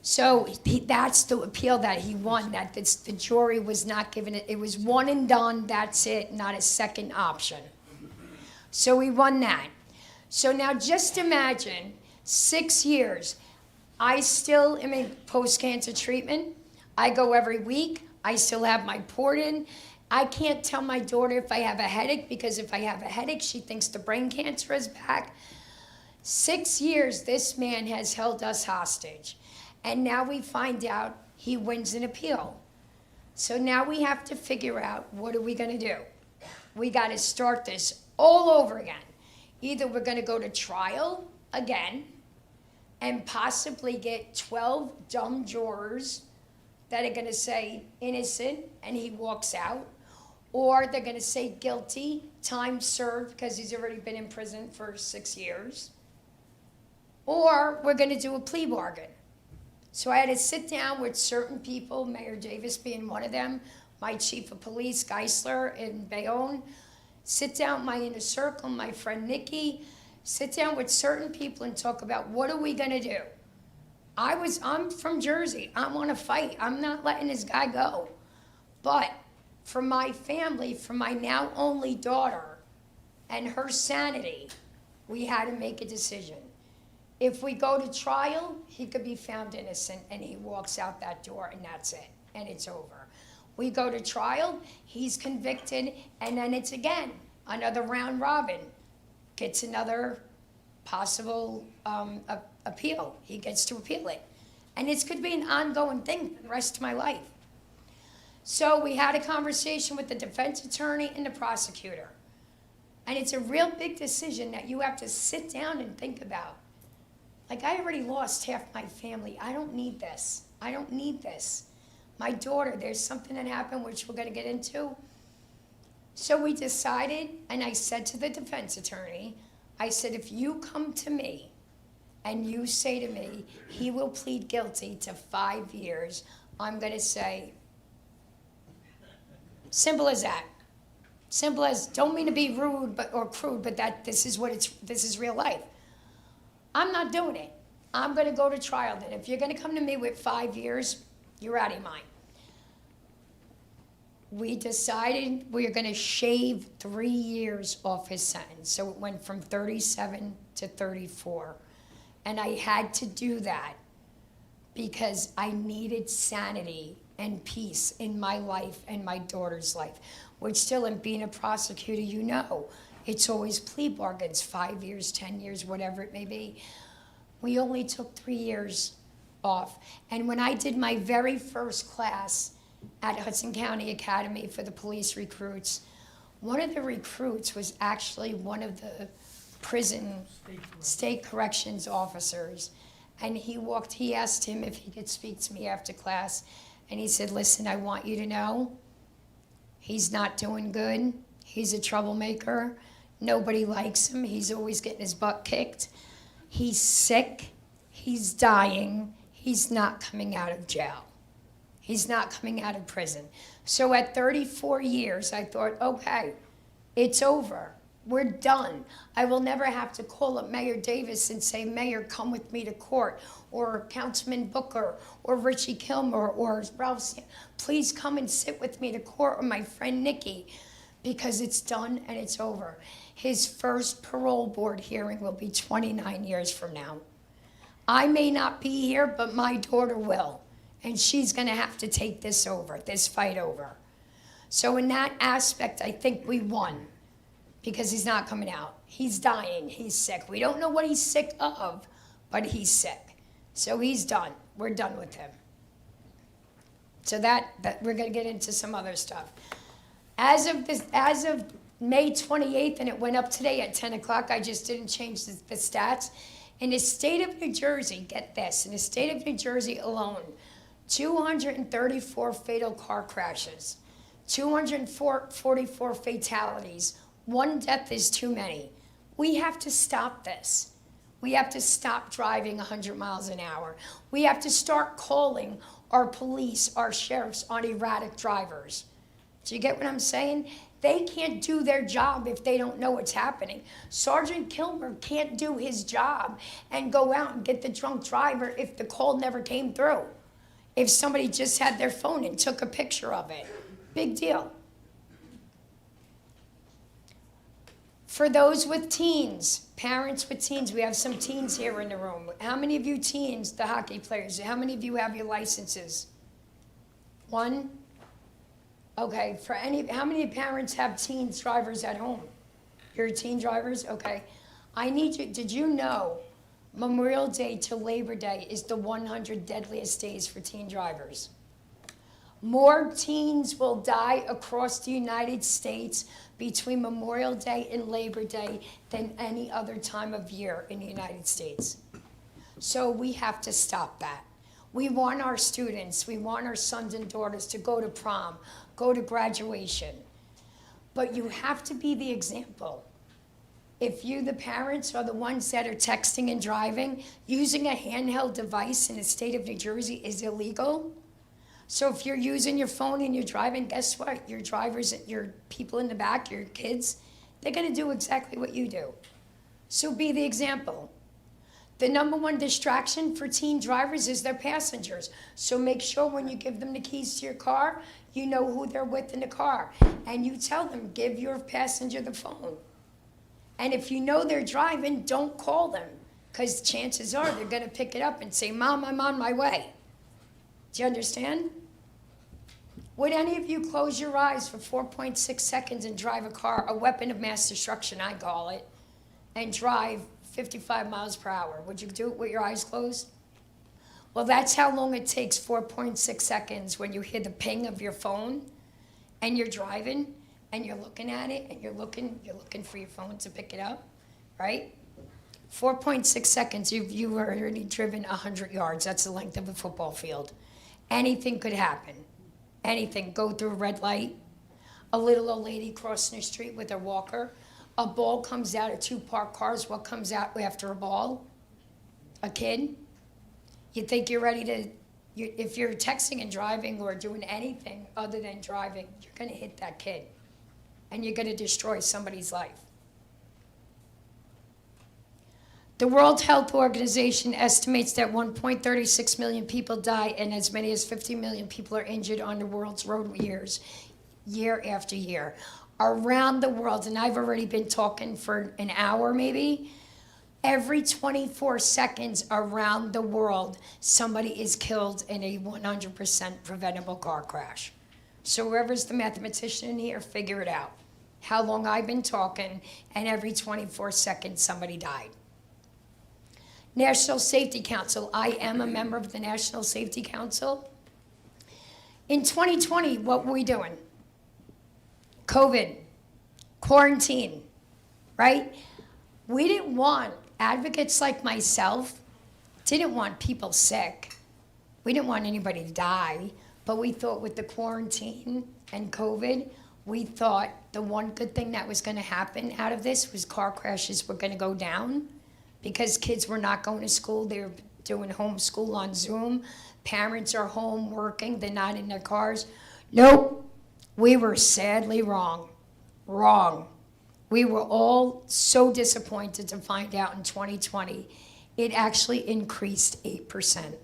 So that's the appeal that he won, that the jury was not given it. It was one and done, that's it, not a second option. So he won that. So now just imagine 6 years. I still am in post-cancer treatment. I go every week. I still have my port in. I can't tell my daughter if I have a headache, because if I have a headache, she thinks the brain cancer is back. 6 years, this man has held us hostage. And now we find out he wins an appeal. So now we have to figure out, what are we going to do? We got to start this all over again. Either we're going to go to trial again and possibly get 12 dumb jurors that are going to say innocent and he walks out, or they're going to say guilty, time served because he's already been in prison for 6 years, or we're going to do a plea bargain. So I had to sit down with certain people, Mayor Davis being one of them, my chief of police, Geisler in Bayonne, sit down with my inner circle, my friend Nikki, sit down with certain people and talk about what are we going to do. I'm from Jersey. I want to fight. I'm not letting this guy go. But for my family, for my now only daughter and her sanity, we had to make a decision. If we go to trial, he could be found innocent and he walks out that door and that's it, and it's over. We go to trial, he's convicted, and then it's again, another round robin. Gets another possible appeal. He gets to appeal it. And this could be an ongoing thing for the rest of my life. So we had a conversation with the defense attorney and the prosecutor. And it's a real big decision that you have to sit down and think about. Like, I already lost half my family. I don't need this. I don't need this. My daughter, there's something that happened which we're going to get into. So we decided, and I said to the defense attorney, I said, if you come to me and you say to me, he will plead guilty to 5 years, I'm going to say, simple as that. Simple as, don't mean to be rude or crude, but this is real life. I'm not doing it. I'm going to go to trial then. If you're going to come to me with 5 years, you're out of your mind. We decided we were going to shave 3 years off his sentence. So it went from 37 to 34. And I had to do that because I needed sanity and peace in my life and my daughter's life. Which still, in being a prosecutor, you know, it's always plea bargains, 5 years, 10 years, whatever it may be. We only took 3 years off. And when I did my very first class at Hudson County Academy for the police recruits, one of the recruits was actually one of the prison state corrections officers. And he asked him if he could speak to me after class. And he said, listen, I want you to know, he's not doing good. He's a troublemaker. Nobody likes him. He's always getting his butt kicked. He's sick. He's dying. He's not coming out of jail. He's not coming out of prison. So at 34 years, I thought, okay, it's over. We're done. I will never have to call up Mayor Davis and say, Mayor, come with me to court, or Councilman Booker, or Richie Kilmer, or Ralph, please come and sit with me to court, or my friend Nikki, because it's done and it's over. His first parole board hearing will be 29 years from now. I may not be here, but my daughter will, and she's going to have to take this fight over. So in that aspect, I think we won. Because he's not coming out. He's dying, he's sick. We don't know what he's sick of, but he's sick. So he's done. We're done with him. So that we're gonna get into some other stuff. As of May 28th, and it went up today at 10 o'clock, I just didn't change the stats. In the state of New Jersey, get this, in the state of New Jersey alone, 234 fatal car crashes, 244 fatalities, 1 death is too many. We have to stop this. We have to stop driving 100 miles an hour. We have to start calling our police, our sheriffs on erratic drivers. Do you get what I'm saying? They can't do their job if they don't know what's happening. Sergeant Kilmer can't do his job and go out and get the drunk driver if the call never came through. If somebody just had their phone and took a picture of it. Big deal. For those with teens, parents with teens, we have some teens here in the room. How many of you teens, the hockey players, how many of you have your licenses? 1? Okay, how many parents have teen drivers at home? You're teen drivers? Okay. I need you, did you know Memorial Day to Labor Day is the 100 deadliest days for teen drivers? More teens will die across the United States between Memorial Day and Labor Day than any other time of year in the United States. So we have to stop that. We want our students, we want our sons and daughters to go to prom, go to graduation. But you have to be the example. If you, the parents, are the ones that are texting and driving, using a handheld device in the state of New Jersey is illegal. So if you're using your phone and you're driving, guess what? Your drivers, your people in the back, your kids, they're going to do exactly what you do. So be the example. The #1 distraction for teen drivers is their passengers. So make sure when you give them the keys to your car, you know who they're with in the car. And you tell them, give your passenger the phone. And if you know they're driving, don't call them. Because chances are they're going to pick it up and say, Mom, I'm on my way. Do you understand? Would any of you close your eyes for 4.6 seconds and drive a car, a weapon of mass destruction, I call it, and drive 55 miles per hour? Would you do it with your eyes closed? Well, that's how long it takes, 4.6 seconds, when you hear the ping of your phone and you're driving and you're looking at it and you're looking for your phone to pick it up, right? 4.6 seconds, you've already driven 100 yards. That's the length of a football field. Anything could happen. Anything. Go through a red light. A little old lady crossing the street with her walker. A ball comes out of 2 parked cars. What comes out after a ball? A kid. You think you're ready to, if you're texting and driving or doing anything other than driving, you're going to hit that kid. And you're going to destroy somebody's life. The World Health Organization estimates that 1.36 million people die and as many as 50 million people are injured on the world's road year after year. Around the world, and I've already been talking for an hour maybe, every 24 seconds around the world, somebody is killed in a 100% preventable car crash. So whoever's the mathematician in here, figure it out. How long I've been talking, and every 24 seconds somebody died. National Safety Council. I am a member of the National Safety Council. In 2020, what were we doing? COVID, quarantine, right? We didn't want, advocates like myself, didn't want people sick. We didn't want anybody to die, but we thought with the quarantine and COVID, we thought the one good thing that was gonna happen out of this was car crashes were gonna go down. Because kids were not going to school, they were doing homeschool on Zoom. Parents are home working, they're not in their cars. Nope, we were sadly wrong. Wrong. We were all so disappointed to find out in 2020, it actually increased 8%.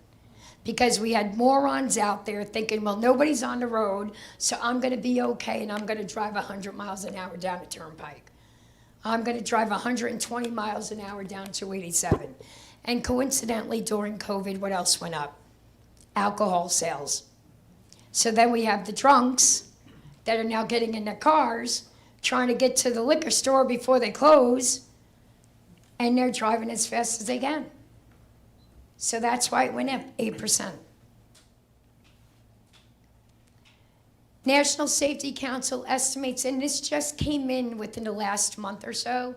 Because we had morons out there thinking, well, nobody's on the road, so I'm gonna be okay and I'm gonna drive 100 miles an hour down a turnpike. I'm going to drive 120 miles an hour down 287. And coincidentally, during COVID, what else went up? Alcohol sales. So then we have the drunks that are now getting in their cars, trying to get to the liquor store before they close, and they're driving as fast as they can. So that's why it went up 8%. National Safety Council estimates, and this just came in within the last month or so,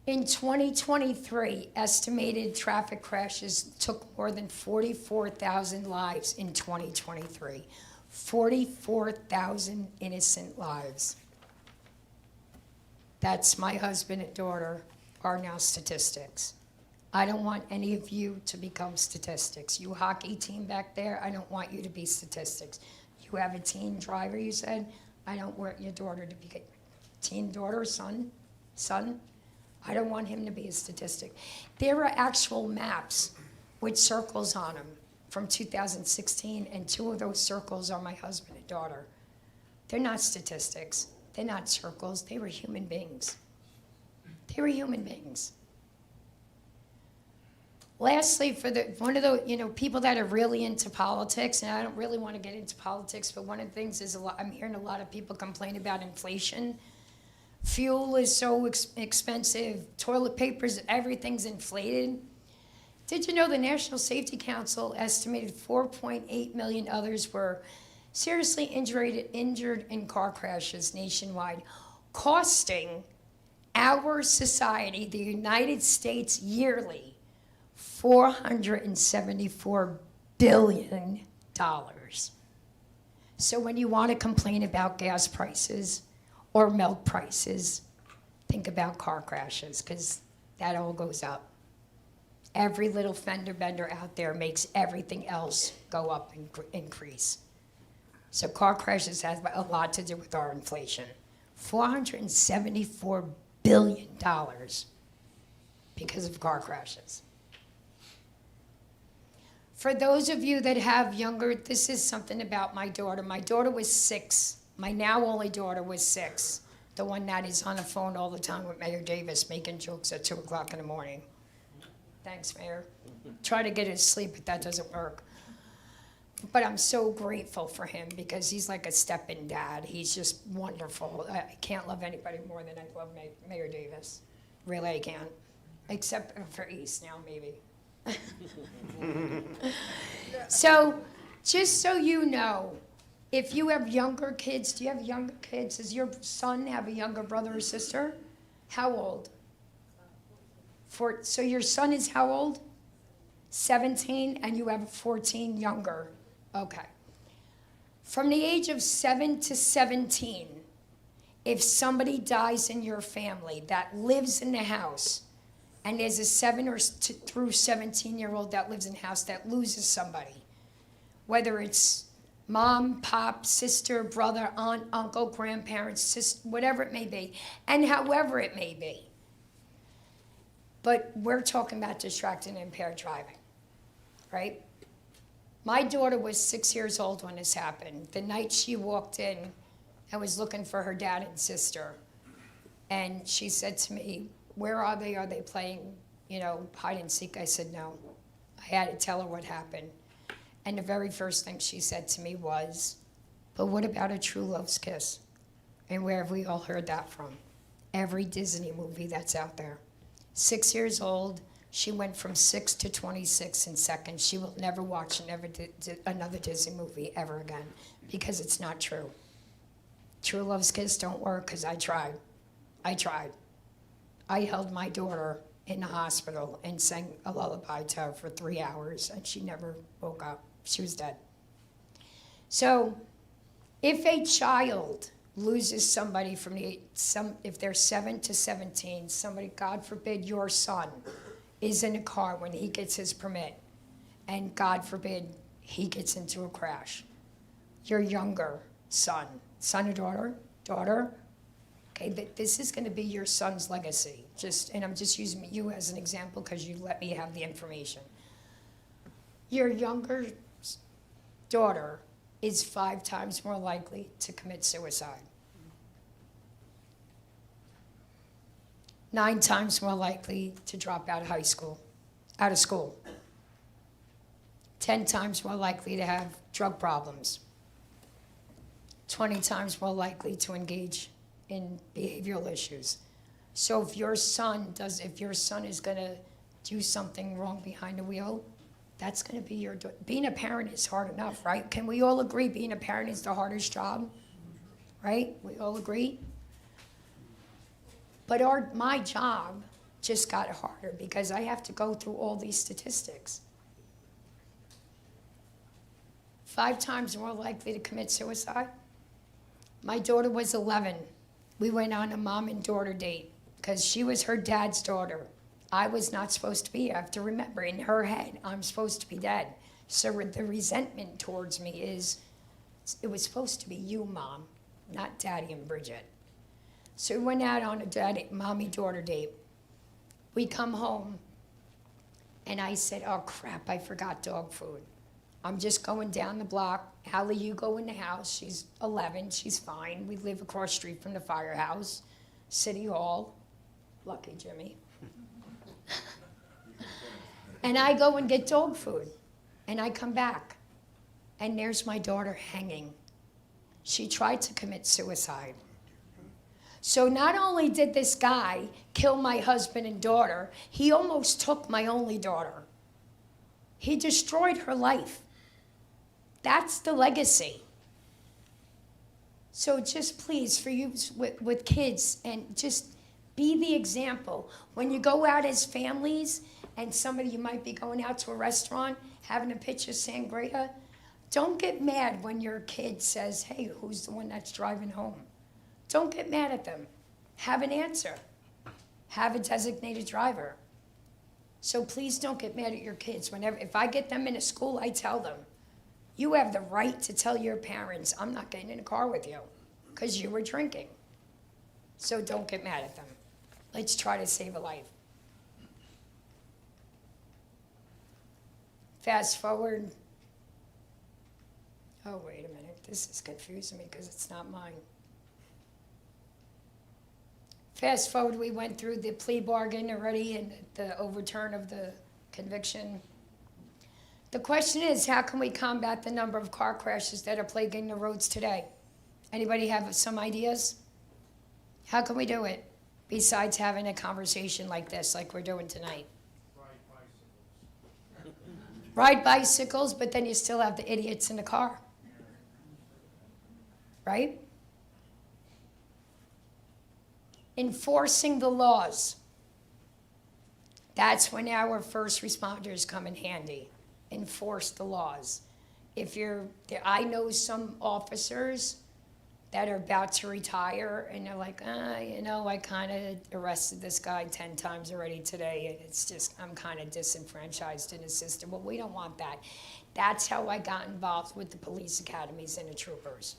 in 2023, estimated traffic crashes took more than 44,000 lives in 2023. 44,000 innocent lives. That's my husband and daughter are now statistics. I don't want any of you to become statistics. You hockey team back there, I don't want you to be statistics. You have a teen driver, you said. I don't want your daughter to be a teen daughter, son. I don't want him to be a statistic. There are actual maps with circles on them from 2016, and 2 of those circles are my husband and daughter. They're not statistics. They're not circles. They were human beings. They were human beings. Lastly, for one of the people that are really into politics, and I don't really want to get into politics, but one of the things is I'm hearing a lot of people complain about inflation. Fuel is so expensive, toilet papers, everything's inflated. Did you know the National Safety Council estimated 4.8 million others were seriously injured in car crashes nationwide, costing our society, the United States, yearly $474 billion. So when you want to complain about gas prices or milk prices, think about car crashes, because that all goes up. Every little fender bender out there makes everything else go up and increase. So car crashes has a lot to do with our inflation. $474 billion because of car crashes. For those of you that have younger, this is something about my daughter. My daughter was 6. My now only daughter was 6. The one that is on the phone all the time with Mayor Davis making jokes at 2 o'clock in the morning. Thanks, Mayor. Try to get her to sleep, but that doesn't work. But I'm so grateful for him because he's like a step-in dad. He's just wonderful. I can't love anybody more than I love Mayor Davis. Really, I can't. Except for East now, maybe. So, just so you know, if you have younger kids, do you have younger kids? Does your son have a younger brother or sister? How old? So your son is how old? 17, and you have 14 younger. Okay. From the age of 7 to 17, if somebody dies in your family that lives in the house, and there's a 7 through 17-year-old that lives in the house that loses somebody, whether it's mom, pop, sister, brother, aunt, uncle, grandparents, sister, whatever it may be, and however it may be. But we're talking about distracted and impaired driving, right? My daughter was 6 years old when this happened. The night she walked in and was looking for her dad and sister, and she said to me, "Where are they? Are they playing, hide and seek?" I said, "No." I had to tell her what happened. And the very first thing she said to me was, "But what about a true love's kiss?" And where have we all heard that from? Every Disney movie that's out there. 6 years old, she went from 6 to 26 in seconds. She will never watch another Disney movie ever again because it's not true. True love's kiss don't work because I tried. I held my daughter in the hospital and sang a lullaby to her for 3 hours, and she never woke up. She was dead. So if a child loses somebody if they're 7 to 17, somebody, God forbid your son, is in a car when he gets his permit, and God forbid he gets into a crash. Your younger son or daughter, okay, this is going to be your son's legacy. And I'm just using you as an example because you let me have the information. Your younger daughter is 5 times more likely to commit suicide. 9 times more likely to drop out of school. 10 times more likely to have drug problems. 20 times more likely to engage in behavioral issues. So if your son is going to do something wrong behind the wheel, that's going to be being a parent is hard enough, right? Can we all agree being a parent is the hardest job? Right? We all agree? But my job just got harder because I have to go through all these statistics. 5 times more likely to commit suicide. My daughter was 11. We went on a mom and daughter date because she was her dad's daughter. I was not supposed to be. I have to remember, in her head, I'm supposed to be dead. So the resentment towards me is, it was supposed to be you, Mom, not Daddy and Bridget. So we went out on a mommy-daughter date. We come home, and I said, "Oh, crap, I forgot dog food. I'm just going down the block. Hallie, you go in the house." She's 11. She's fine. We live across the street from the firehouse, City Hall. Lucky Jimmy. And I go and get dog food. And I come back. And there's my daughter hanging. She tried to commit suicide. So not only did this guy kill my husband and daughter, he almost took my only daughter. He destroyed her life. That's the legacy. So just please, for you with kids, and just be the example. When you go out as families, and you might be going out to a restaurant, having a pitcher of sangria, don't get mad when your kid says, "Hey, who's the one that's driving home?" Don't get mad at them. Have an answer. Have a designated driver. So please don't get mad at your kids. If I get them in a school, I tell them, you have the right to tell your parents, "I'm not getting in a car with you because you were drinking." So don't get mad at them. Let's try to save a life. Fast forward. Oh, wait a minute. This is confusing me because it's not mine. Fast forward, we went through the plea bargain already and the overturn of the conviction. The question is, how can we combat the number of car crashes that are plaguing the roads today? Anybody have some ideas? How can we do it besides having a conversation like this, like we're doing tonight? ride bicycles, but then you still have the idiots in the car. Right? Enforcing the laws. That's when our first responders come in handy. Enforce the laws. I know some officers that are about to retire and they're like, I kind of arrested this guy 10 times already today. And it's just, I'm kind of disenfranchised in the system. Well, we don't want that. That's how I got involved with the police academies and the troopers.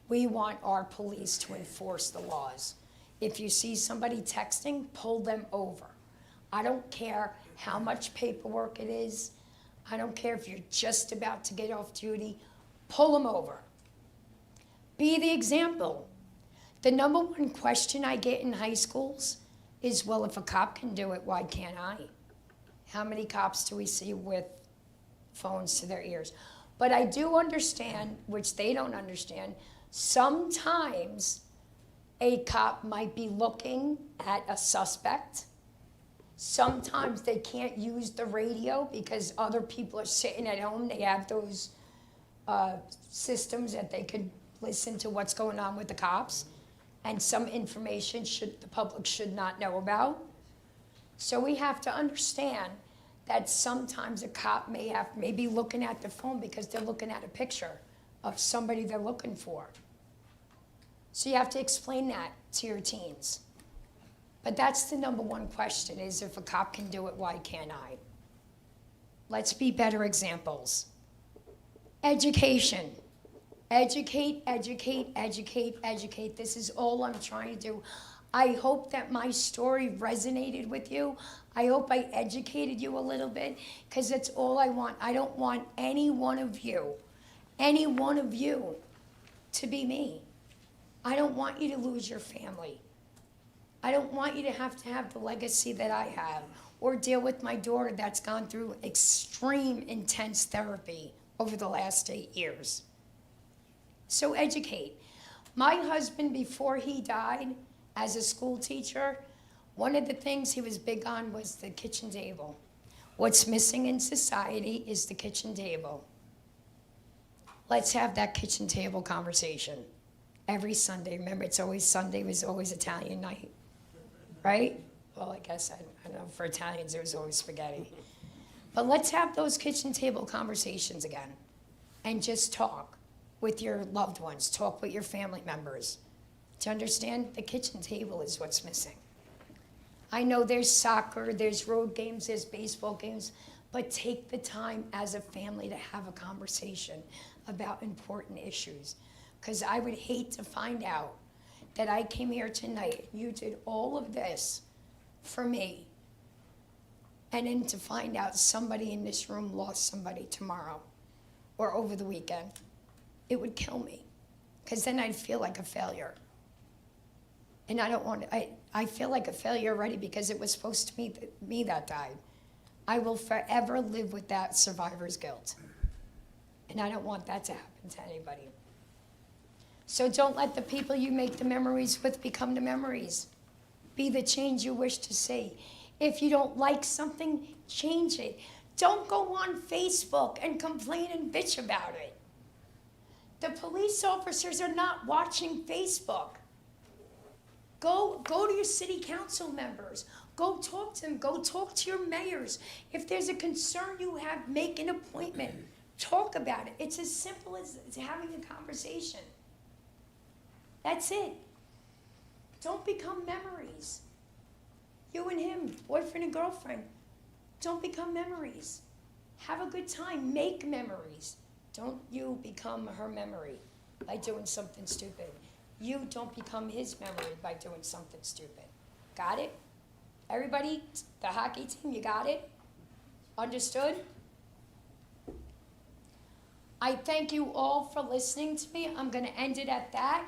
We want our police to enforce the laws. If you see somebody texting, pull them over. I don't care how much paperwork it is. I don't care if you're just about to get off duty. Pull them over. Be the example. The number one question I get in high schools is, well, if a cop can do it, why can't I? How many cops do we see with phones to their ears? But I do understand, which they don't understand, sometimes a cop might be looking at a suspect. Sometimes they can't use the radio because other people are sitting at home. They have those systems that they could listen to what's going on with the cops. And some information the public should not know about. So we have to understand that sometimes a cop may be looking at the phone because they're looking at a picture of somebody they're looking for. So you have to explain that to your teens. But that's the number one question is, if a cop can do it, why can't I? Let's be better examples. Education. Educate, educate, educate, educate. This is all I'm trying to do. I hope that my story resonated with you. I hope I educated you a little bit, because that's all I want. I don't want any one of you to be me. I don't want you to lose your family. I don't want you to have the legacy that I have, or deal with my daughter that's gone through extreme intense therapy over the last 8 years. So educate. My husband, before he died as a school teacher, one of the things he was big on was the kitchen table. What's missing in society is the kitchen table. Let's have that kitchen table conversation every Sunday. Remember, Sunday was always Italian night, right? Well, I guess, I know for Italians, there was always spaghetti. But let's have those kitchen table conversations again and just talk with your loved ones, talk with your family members. To understand, the kitchen table is what's missing. I know there's soccer, there's road games, there's baseball games, but take the time as a family to have a conversation about important issues. Because I would hate to find out that I came here tonight, you did all of this for me, and then to find out somebody in this room lost somebody tomorrow or over the weekend. It would kill me, because then I'd feel like a failure. And I don't want to, I feel like a failure already because it was supposed to be me that died. I will forever live with that survivor's guilt. And I don't want that to happen to anybody. So don't let the people you make the memories with become the memories. Be the change you wish to see. If you don't like something, change it. Don't go on Facebook and complain and bitch about it. The police officers are not watching Facebook. Go to your city council members. Go talk to them. Go talk to your mayors. If there's a concern you have, make an appointment. Talk about it. It's as simple as having a conversation. That's it. Don't become memories. You and him, boyfriend and girlfriend, don't become memories. Have a good time. Make memories. Don't you become her memory by doing something stupid. You don't become his memory by doing something stupid. Got it? Everybody, the hockey team, you got it? Understood? I thank you all for listening to me. I'm going to end it at that.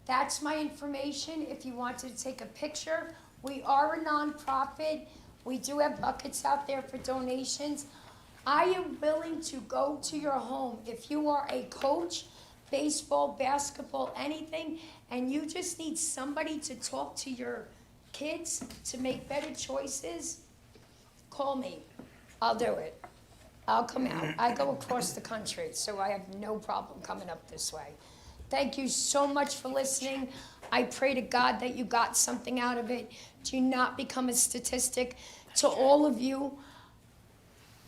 That's my information if you wanted to take a picture. We are a nonprofit. We do have buckets out there for donations. I am willing to go to your home. If you are a coach, baseball, basketball, anything, and you just need somebody to talk to your kids to make better choices, call me. I'll do it. I'll come out. I go across the country, so I have no problem coming up this way. Thank you so much for listening. I pray to God that you got something out of it. Do not become a statistic. To all of you,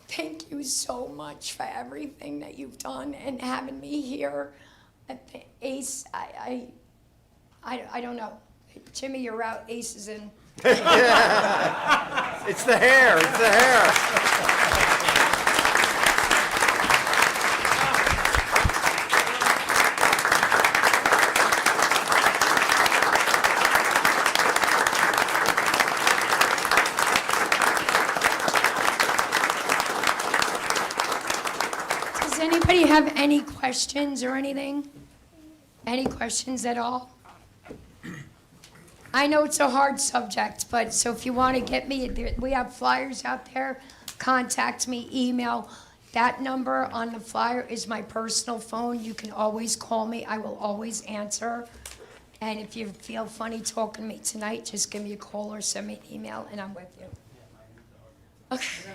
thank you so much for everything that you've done and having me here at the Ace. I don't know. Jimmy, you're out. Ace is in. It's the hair, it's the hair. Does anybody have any questions or anything? Any questions at all? I know it's a hard subject, but so if you want to get me, we have flyers out there. Contact me, email. That number on the flyer is my personal phone. You can always call me. I will always answer. And if you feel funny talking to me tonight, just give me a call or send me an email, and I'm with you. Okay.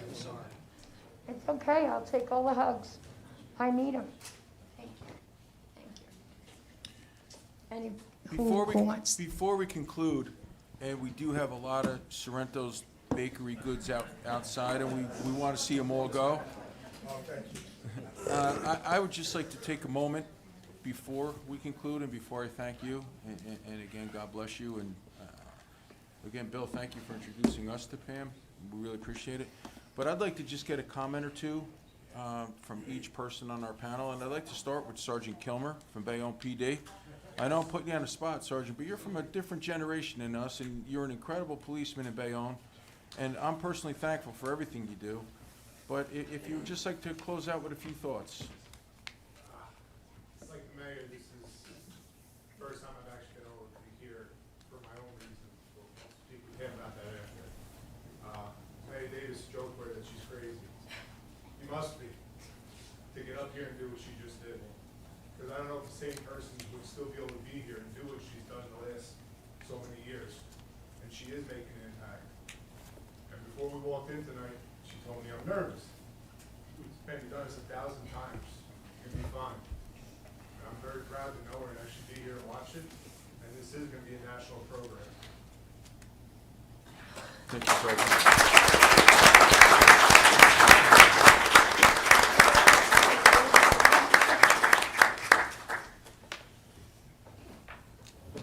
It's okay. I'll take all the hugs. I need them. Thank you. Thank you. Before we conclude, and we do have a lot of Sorrento's bakery goods outside, and we want to see them all go. I would just like to take a moment before we conclude and before I thank you, and again, God bless you, and again, Bill, thank you for introducing us to Pam. We really appreciate it. But I'd like to just get a comment or two from each person on our panel, and I'd like to start with Sergeant Kilmer from Bayonne PD. I know I'm putting you on the spot, Sergeant, but you're from a different generation than us, and you're an incredible policeman in Bayonne, and I'm personally thankful for everything you do. But if you would just like to close out with a few thoughts. Like the mayor, this is the first time I've actually been over to be here for my own reasons. We'll speak with him about that after. Mayor Davis joked with her that she's crazy. You must be, to get up here and do what she just did. Because I don't know if the same person would still be able to be here and do what she's done the last so many years. And she is making an impact. And before we walked in tonight, she told me I'm nervous. Pam, you've done this 1,000 times. You're gonna be fine. And I'm very proud to know her and actually be here and watch it. And this is gonna be a national program. Thank you, Sergeant.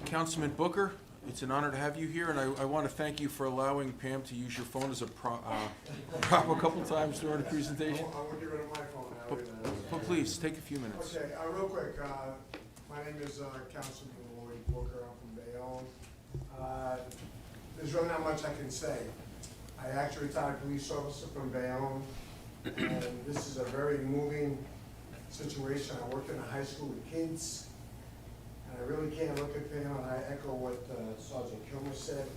Councilman Booker, it's an honor to have you here, and I want to thank you for allowing Pam to use your phone as a prop a couple times during the presentation. I won't get rid of my phone now. But please, take a few minutes. Okay, real quick, my name is Councilman Lloyd Booker. I'm from Bayonne. There's really not much I can say. I actually retired police officer from Bayonne, and this is a very moving situation. I worked in a high school with kids. And I really can't look at Pam, and I echo what Sergeant Kilmer said.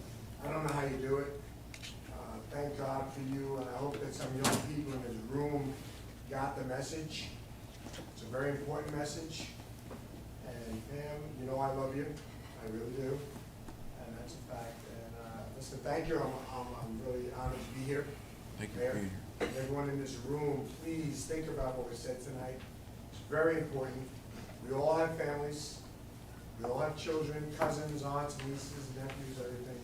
I don't know how you do it. Thank God for you, and I hope that some young people in this room got the message. It's a very important message. And Pam, you know I love you. I really do. And that's a fact. And listen, thank you. I'm really honored to be here. Thank you for being here. Everyone in this room, please think about what was said tonight. It's very important. We all have families. We all have children, cousins, aunts, nieces, nephews, everything.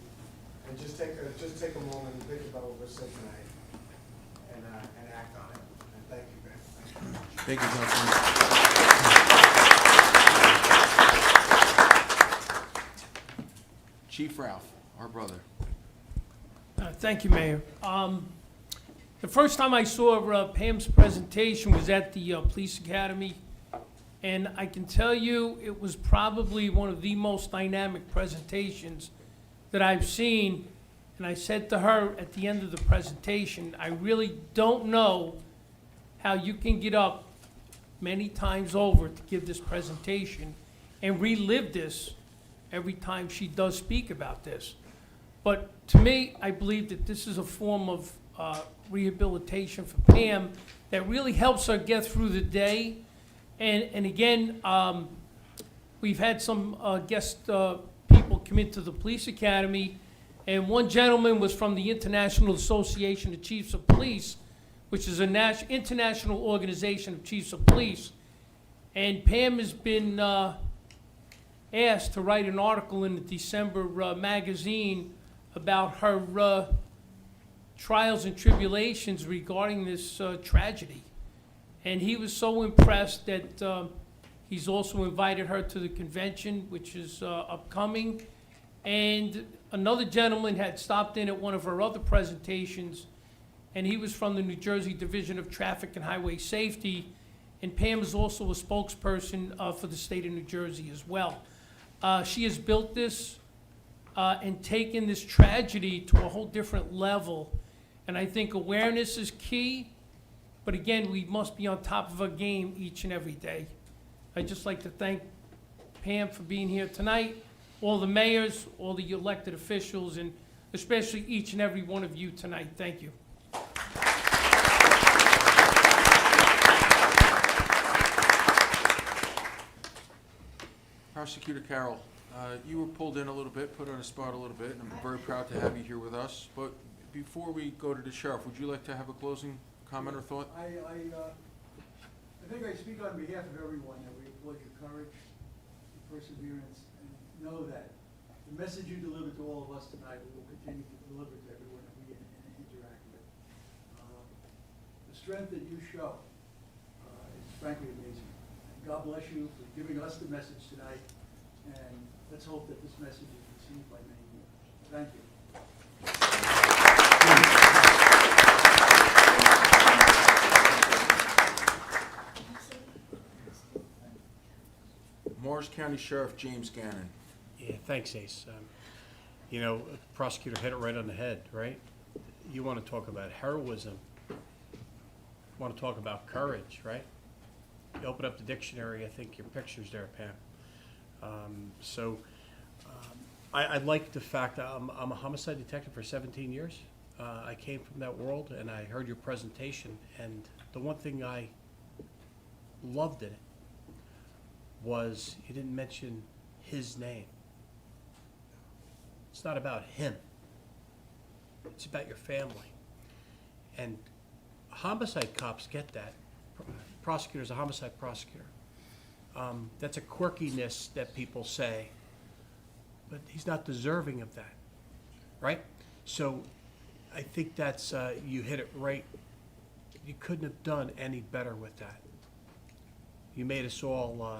And just take a moment and think about what was said tonight and act on it. And thank you, Ben. Thank you, Councilman. Chief Ralph, our brother. Thank you, Mayor. The first time I saw Pam's presentation was at the Police Academy, and I can tell you it was probably one of the most dynamic presentations that I've seen. And I said to her at the end of the presentation, I really don't know how you can get up many times over to give this presentation and relive this every time she does speak about this. But to me, I believe that this is a form of rehabilitation for Pam that really helps her get through the day. And again, we've had some guest people come into the police academy, and one gentleman was from the International Association of Chiefs of Police, which is an international organization of chiefs of police. And Pam has been asked to write an article in the December magazine about her trials and tribulations regarding this tragedy. And he was so impressed that he's also invited her to the convention, which is upcoming. And another gentleman had stopped in at one of her other presentations, and he was from the New Jersey Division of Traffic and Highway Safety. And Pam is also a spokesperson for the state of New Jersey as well. She has built this and taken this tragedy to a whole different level. And I think awareness is key, but again, we must be on top of our game each and every day. I'd just like to thank Pam for being here tonight, all the mayors, all the elected officials, and especially each and every one of you tonight. Thank you. Prosecutor Carroll, you were pulled in a little bit, put on the spot a little bit, and I'm very proud to have you here with us. But before we go to the sheriff, would you like to have a closing comment or thought? I think I speak on behalf of everyone that we applaud your courage, your perseverance, and know that the message you delivered to all of us tonight, we will continue to deliver to everyone that we interact with. The strength that you show is frankly amazing. And God bless you for giving us the message tonight, and let's hope that this message is received by many more. Thank you. Morris County Sheriff James Gannon. Yeah, thanks, Ace. You know, prosecutor hit it right on the head, right? You want to talk about heroism, you want to talk about courage, right? You open up the dictionary, I think your picture's there, Pam. I like the fact that I'm a homicide detective for 17 years. I came from that world, and I heard your presentation, and the one thing I loved in it was you didn't mention his name. It's not about him. It's about your family. And homicide cops get that. Prosecutor's a homicide prosecutor. That's a quirkiness that people say, but he's not deserving of that, right? So I think that's, you hit it right. You couldn't have done any better with that. You made us all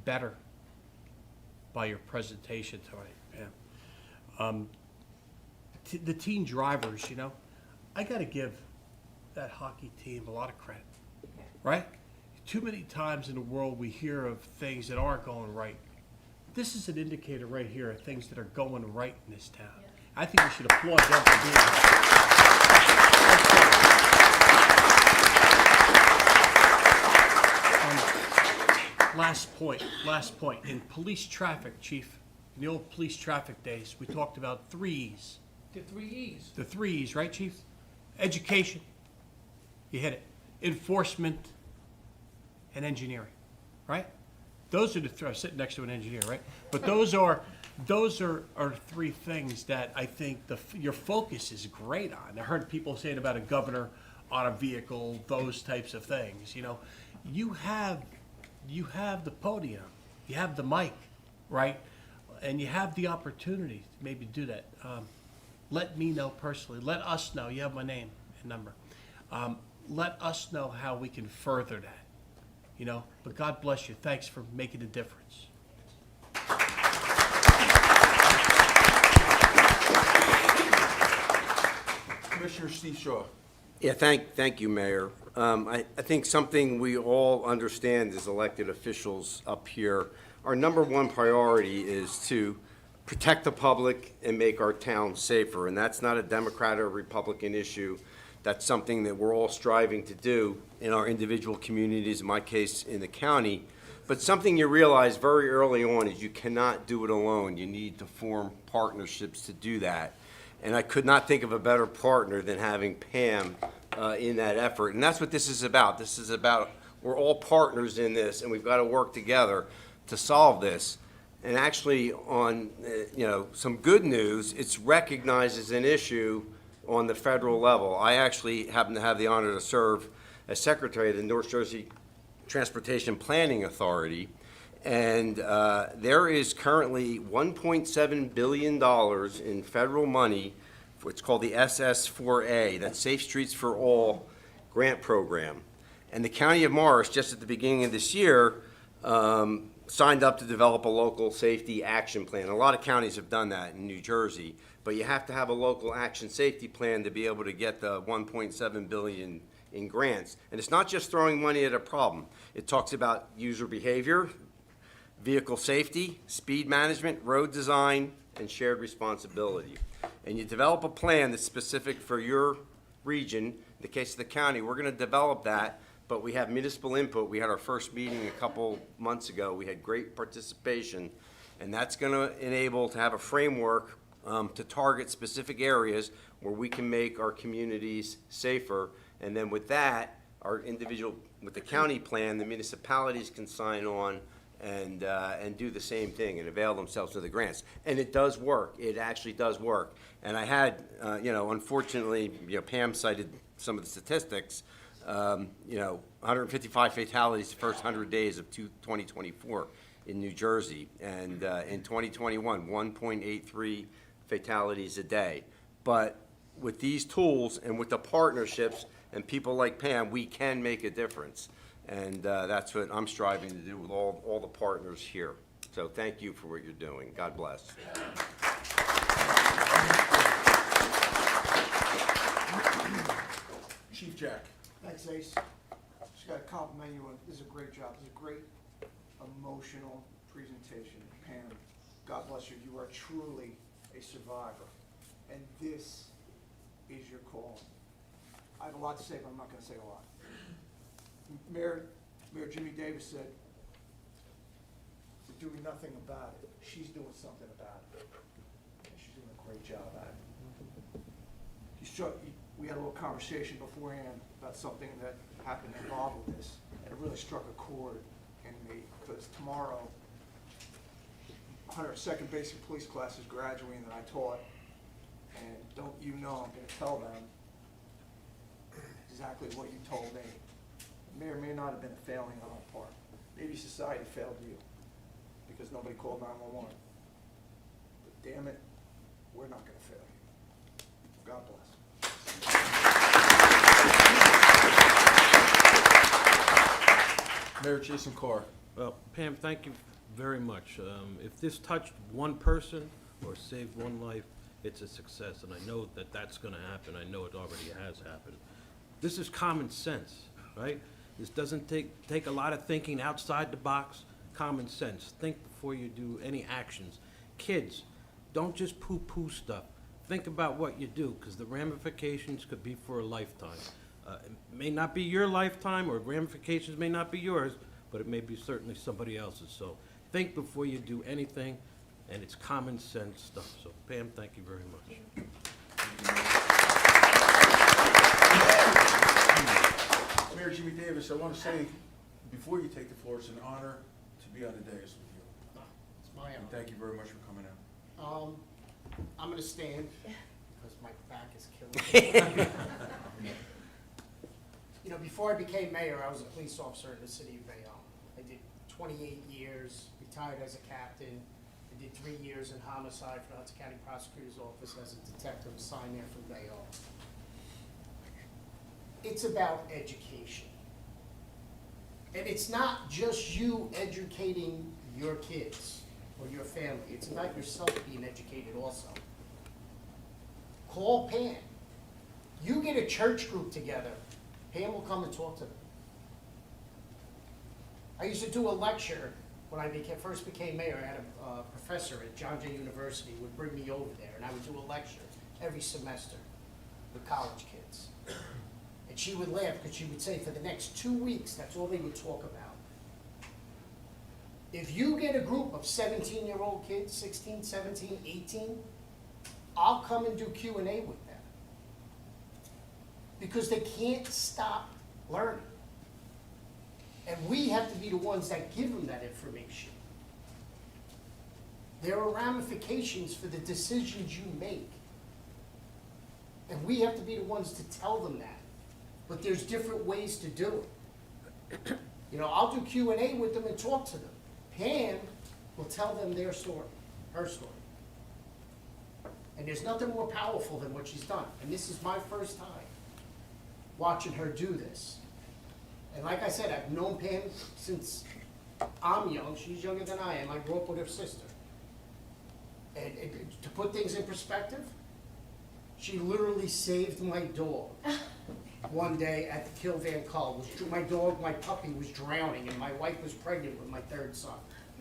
better by your presentation tonight, Pam. The teen drivers, you know, I got to give that hockey team a lot of credit, right? Too many times in the world we hear of things that aren't going right. This is an indicator right here of things that are going right in this town. Yeah. I think we should applaud them for doing that. Last point. In police traffic, Chief, in the old police traffic days, we talked about 3 E's. The 3 E's. The 3 E's, right, Chief? Education, you hit it. Enforcement and engineering, right? Those are I'm sitting next to an engineer, right? But those are 3 things that I think your focus is great on. I heard people saying about a governor on a vehicle, those types of things. You know, you have the podium, you have the mic, right? And you have the opportunity to maybe do that. Let me know personally. Let us know. You have my name and number. Let us know how we can further that. You know, but God bless you. Thanks for making a difference. Commissioner Steve Shaw. Yeah, thank you, Mayor. I think something we all understand as elected officials up here, our number one priority is to protect the public and make our town safer. And that's not a Democrat or Republican issue. That's something that we're all striving to do in our individual communities, in my case, in the county. But something you realize very early on is you cannot do it alone. You need to form partnerships to do that. And I could not think of a better partner than having Pam in that effort. And that's what this is about. This is about, we're all partners in this, and we've got to work together to solve this. And actually, on some good news, it's recognized as an issue on the federal level. I actually happen to have the honor to serve as secretary of the North Jersey Transportation Planning Authority. And there is currently $1.7 billion in federal money for what's called the SS4A, that's Safe Streets for All grant program. And the County of Morris, just at the beginning of this year, signed up to develop a local safety action plan. A lot of counties have done that in New Jersey, but you have to have a local action safety plan to be able to get the $1.7 billion in grants. And it's not just throwing money at a problem. It talks about user behavior, vehicle safety, speed management, road design, and shared responsibility. And you develop a plan that's specific for your region. In the case of the county, we're going to develop that, but we have municipal input. We had our first meeting a couple months ago. We had great participation, and that's going to enable to have a framework to target specific areas where we can make our communities safer. And then with that, our individual, with the county plan, the municipalities can sign on and do the same thing and avail themselves of the grants. And it does work. It actually does work. And I had, unfortunately, Pam cited some of the statistics. 155 fatalities the first 100 days of 2024 in New Jersey. And in 2021, 1.83 fatalities a day. But with these tools and with the partnerships and people like Pam, we can make a difference. And that's what I'm striving to do with all the partners here. So thank you for what you're doing. God bless. Chief Jack. Thanks, Ace. Just got to compliment you on, this is a great job. This is a great emotional presentation. Pam, God bless you. You are truly a survivor. And this is your call. I have a lot to say, but I'm not going to say a lot. Mayor Jimmy Davis said, we're doing nothing about it. She's doing something about it. And she's doing a great job at it. We had a little conversation beforehand about something that happened involved with this, and it really struck a chord in me, because tomorrow, 102nd Basic Police class is graduating that I taught, and don't you know, I'm going to tell them exactly what you told me. It may or may not have been a failing on our part. Maybe society failed you because nobody called 911. But damn it, we're not going to fail you. God bless. Mayor Jason Carr. Well, Pam, thank you very much. If this touched one person or saved one life, it's a success, and I know that that's going to happen. I know it already has happened. This is common sense, right? This doesn't take a lot of thinking outside the box. Common sense. Think before you do any actions. Kids, don't just poo-poo stuff. Think about what you do, because the ramifications could be for a lifetime. It may not be your lifetime, or ramifications may not be yours, but it may be certainly somebody else's. So think before you do anything, and it's common sense stuff. So Pam, thank you very much. Mayor Jimmy Davis, I want to say, before you take the floor, it's an honor to be on the dais with you. It's my honor. And thank you very much for coming out. I'm going to stand because my back is killing me. Before I became mayor, I was a police officer in the city of Bayonne. I did 28 years, retired as a captain. I did 3 years in homicide for the Hudson County Prosecutor's Office as a detective assigned there from Bayonne. It's about education. And it's not just you educating your kids or your family. It's about yourself being educated also. Call Pam. You get a church group together, Pam will come and talk to them. I used to do a lecture when I first became mayor. I had a professor at John Jay University would bring me over there, and I would do a lecture every semester with college kids. And she would laugh because she would say for the next 2 weeks, that's all they would talk about. If you get a group of 17-year-old kids, 16, 17, 18, I'll come and do Q&A with them. Because they can't stop learning. And we have to be the ones that give them that information. There are ramifications for the decisions you make. And we have to be the ones to tell them that. But there's different ways to do it. You know, I'll do Q&A with them and talk to them. Pam will tell them their story, her story. And there's nothing more powerful than what she's done. And this is my first time watching her do this. And like I said, I've known Pam since I'm young. She's younger than I am. I grew up with her sister. And to put things in perspective, she literally saved my dog one day at the Kill Van Call. My dog, my puppy, was drowning, and my wife was pregnant with my third son.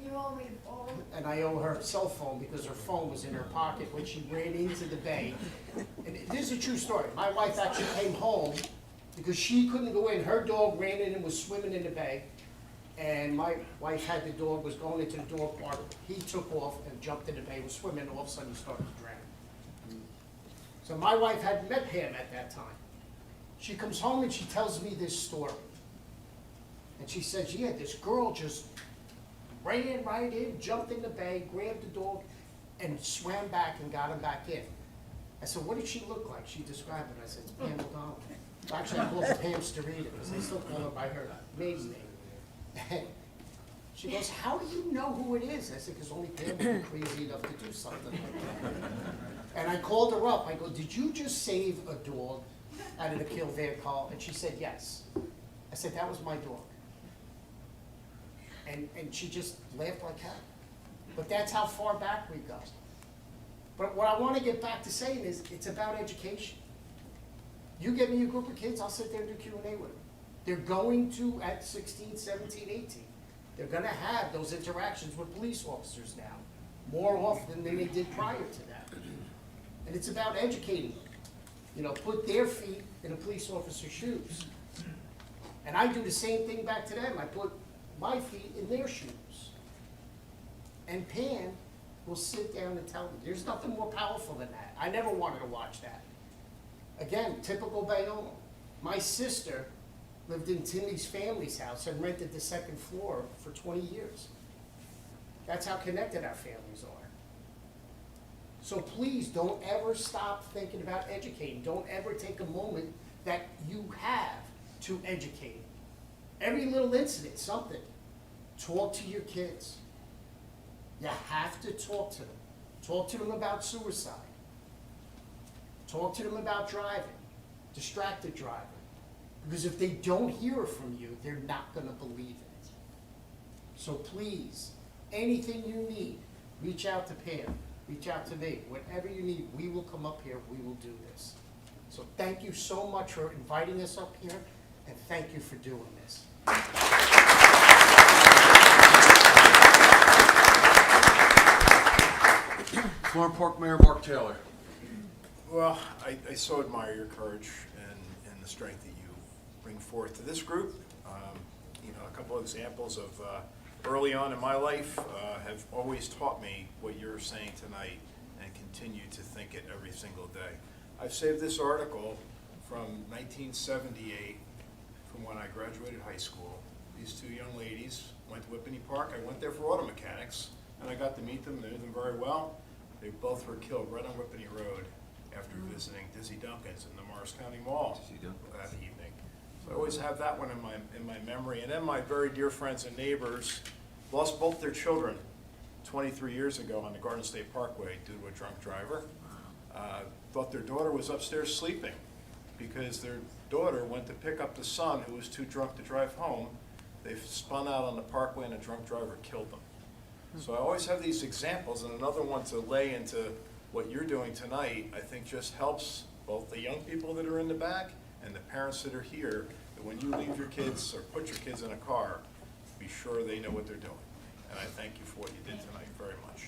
You owe me the phone. And I owe her a cell phone because her phone was in her pocket when she ran into the bay. And this is a true story. My wife actually came home because she couldn't go in. Her dog ran in and was swimming in the bay. And my wife had the dog, was going into the dog park. He took off and jumped in the bay, was swimming, and all of a sudden he started to drown. So my wife hadn't met him at that time. She comes home and she tells me this story. And she says, yeah, this girl just ran right in, jumped in the bay, grabbed the dog, and swam back and got him back in. I said, what did she look like? She described it. I said, it's Pam O'Donnell. Actually, I called her Pam Starita because they still call her by her maiden name. And she goes, how do you know who it is? I said, because only Pam would be crazy enough to do something like that. And I called her up. I go, did you just save a dog out of the Kill Van Call? And she said, yes. I said, that was my dog. And she just laughed like hell. But that's how far back we go. But what I want to get back to saying is, it's about education. You get me a group of kids, I'll sit there and do Q&A with them. They're going to, at 16, 17, 18, they're going to have those interactions with police officers now, more often than they did prior to that. And it's about educating them. You know, put their feet in a police officer's shoes. And I do the same thing back to them. I put my feet in their shoes. And Pam will sit down and tell them. There's nothing more powerful than that. I never wanted to watch that. Again, typical Bayonne. My sister lived in Timmy's family's house and rented the second floor for 20 years. That's how connected our families are. So please, don't ever stop thinking about educating. Don't ever take a moment that you have to educate. Every little incident, something. Talk to your kids. You have to talk to them. Talk to them about suicide. Talk to them about driving, distracted driving. Because if they don't hear it from you, they're not going to believe it. So please, anything you need, reach out to Pam, reach out to me. Whatever you need, we will come up here, we will do this. So thank you so much for inviting us up here, and thank you for doing this. Florham Park Mayor Mark Taylor. Well, I so admire your courage and the strength that you bring forth to this group. You know, a couple of examples of early on in my life have always taught me what you're saying tonight and continue to think it every single day. I've saved this article from 1978, from when I graduated high school. These two young ladies went to Whippany Park. I went there for auto mechanics, and I got to meet them, knew them very well. They both were killed right on Whippany Road after visiting Dizzy Duncan's in the Morris County Mall that evening. So I always have that one in my memory. And then my very dear friends and neighbors lost both their children 23 years ago on the Garden State Parkway due to a drunk driver. Thought their daughter was upstairs sleeping because their daughter went to pick up the son who was too drunk to drive home. They spun out on the parkway and a drunk driver killed them. So I always have these examples, and another one to lay into what you're doing tonight, I think just helps both the young people that are in the back and the parents that are here, that when you leave your kids or put your kids in a car, be sure they know what they're doing. And I thank you for what you did tonight very much.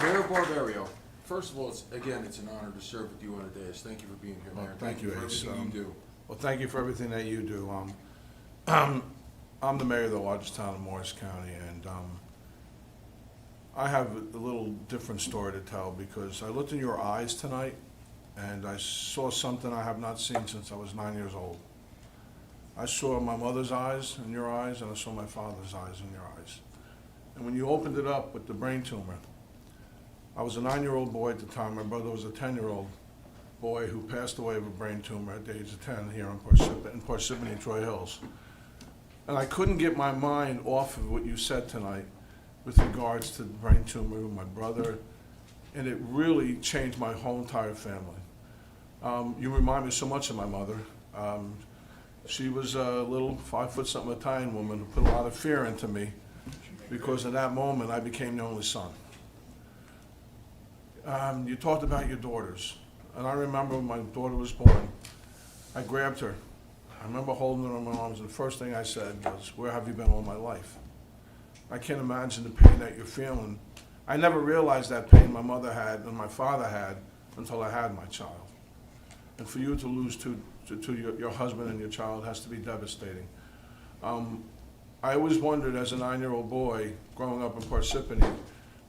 Mayor Barbario, first of all, it's an honor to serve with you on a dais. Thank you for being here, Mayor. Thank you, for Ace. everything you do. Well, thank you for everything that you do. I'm the mayor of the largest town in Morris County, and I have a little different story to tell because I looked in your eyes tonight, and I saw something I have not seen since I was 9 years old. I saw my mother's eyes in your eyes, and I saw my father's eyes in your eyes. And when you opened it up with the brain tumor, I was a 9-year-old boy at the time. My brother was a 10-year-old boy who passed away of a brain tumor at the age of 10 here in Parsippany and Troy Hills. And I couldn't get my mind off of what you said tonight with regards to the brain tumor, my brother, and it really changed my whole entire family. You remind me so much of my mother. She was a little 5-foot-something Italian woman who put a lot of fear into me because in that moment I became the only son. You talked about your daughters, and I remember when my daughter was born, I grabbed her. I remember holding her in my arms, and the first thing I said was, "Where have you been all my life?" I can't imagine the pain that you're feeling. I never realized that pain my mother had and my father had until I had my child. And for you to lose your husband and your child has to be devastating. I always wondered as a 9-year-old boy growing up in Parsippany,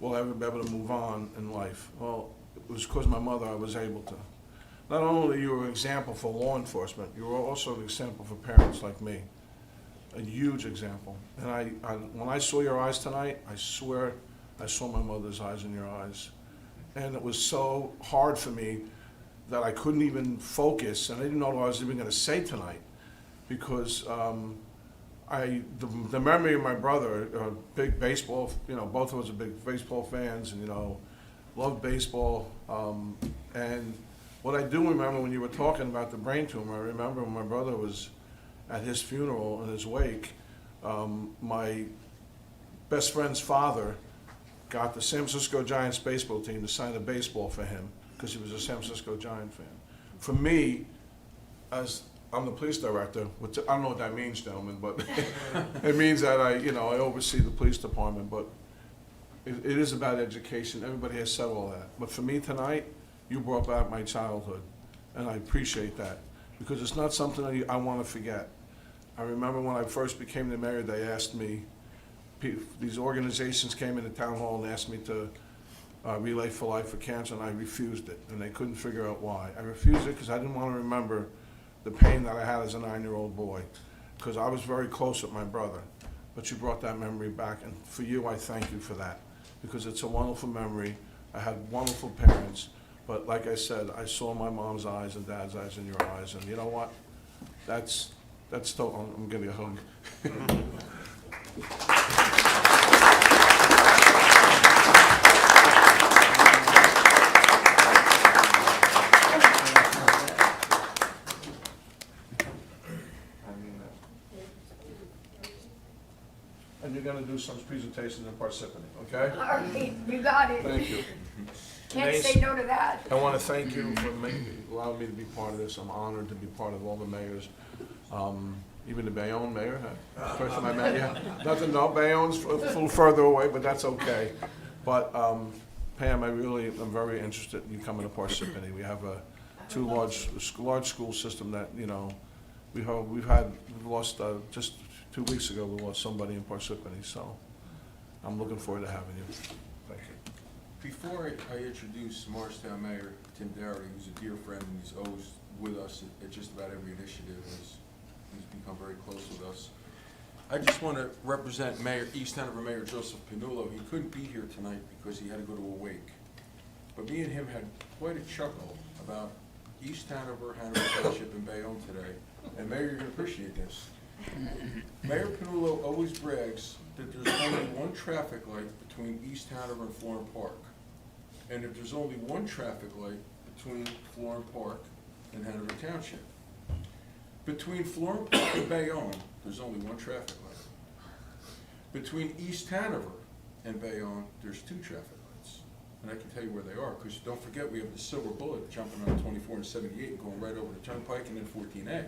will I ever be able to move on in life? Well, it was because of my mother I was able to. Not only you were an example for law enforcement, you were also an example for parents like me. A huge example. And when I saw your eyes tonight, I swear I saw my mother's eyes in your eyes. And it was so hard for me that I couldn't even focus, and I didn't know what I was even gonna say tonight, because the memory of my brother, big baseball, both of us are big baseball fans, and loved baseball. And what I do remember when you were talking about the brain tumor, I remember when my brother was at his funeral in his wake, my best friend's father got the San Francisco Giants baseball team to sign a baseball for him because he was a San Francisco Giant fan. For me, as I'm the police director, which I don't know what that means, gentlemen, but it means that I oversee the police department, but it is about education. Everybody has said all that. But for me tonight, you brought back my childhood, and I appreciate that because it's not something that I want to forget. I remember when I first became the mayor, they asked me, these organizations came into town hall and asked me to Relay for Life for Cancer, and I refused it, and they couldn't figure out why. I refused it because I didn't want to remember the pain that I had as a 9-year-old boy, because I was very close with my brother. But you brought that memory back, and for you, I thank you for that, because it's a wonderful memory. I had wonderful parents, but like I said, I saw my mom's eyes and dad's eyes in your eyes, and you know what? That's still, I'm giving you a hug. And you're gonna do some presentations in Parsippany, okay? All right, you got it. Thank you. Can't say no to that. I want to thank you for allowing me to be part of this. I'm honored to be part of all the mayors, even the Bayonne mayor, first time I met you. Nothing, no, Bayonne's a little further away, but that's okay. But Pam, I really am very interested in you coming to Parsippany. We have a large school system that we've lost just 2 weeks ago. We lost somebody in Parsippany, so I'm looking forward to having you. Thank you. Before I introduce Morristown Mayor Tim Doherty, who's a dear friend and he's always with us at just about every initiative, he's become very close with us. I just want to represent East Hanover Mayor Joseph Panullo. He couldn't be here tonight because he had to go to a wake. But me and him had quite a chuckle about East Hanover, Hanover Township, and Bayonne today. And Mayor, you're going to appreciate this. Mayor Panullo always brags that there's only one traffic light between East Hanover and Florham Park. And if there's only one traffic light between Florham Park and Hanover Township. Between Florham Park and Bayonne, there's only one traffic light. Between East Hanover and Bayonne, there's 2 traffic lights. And I can tell you where they are, because don't forget we have the silver bullet jumping on 24 and 78 and going right over the turnpike and then 14A.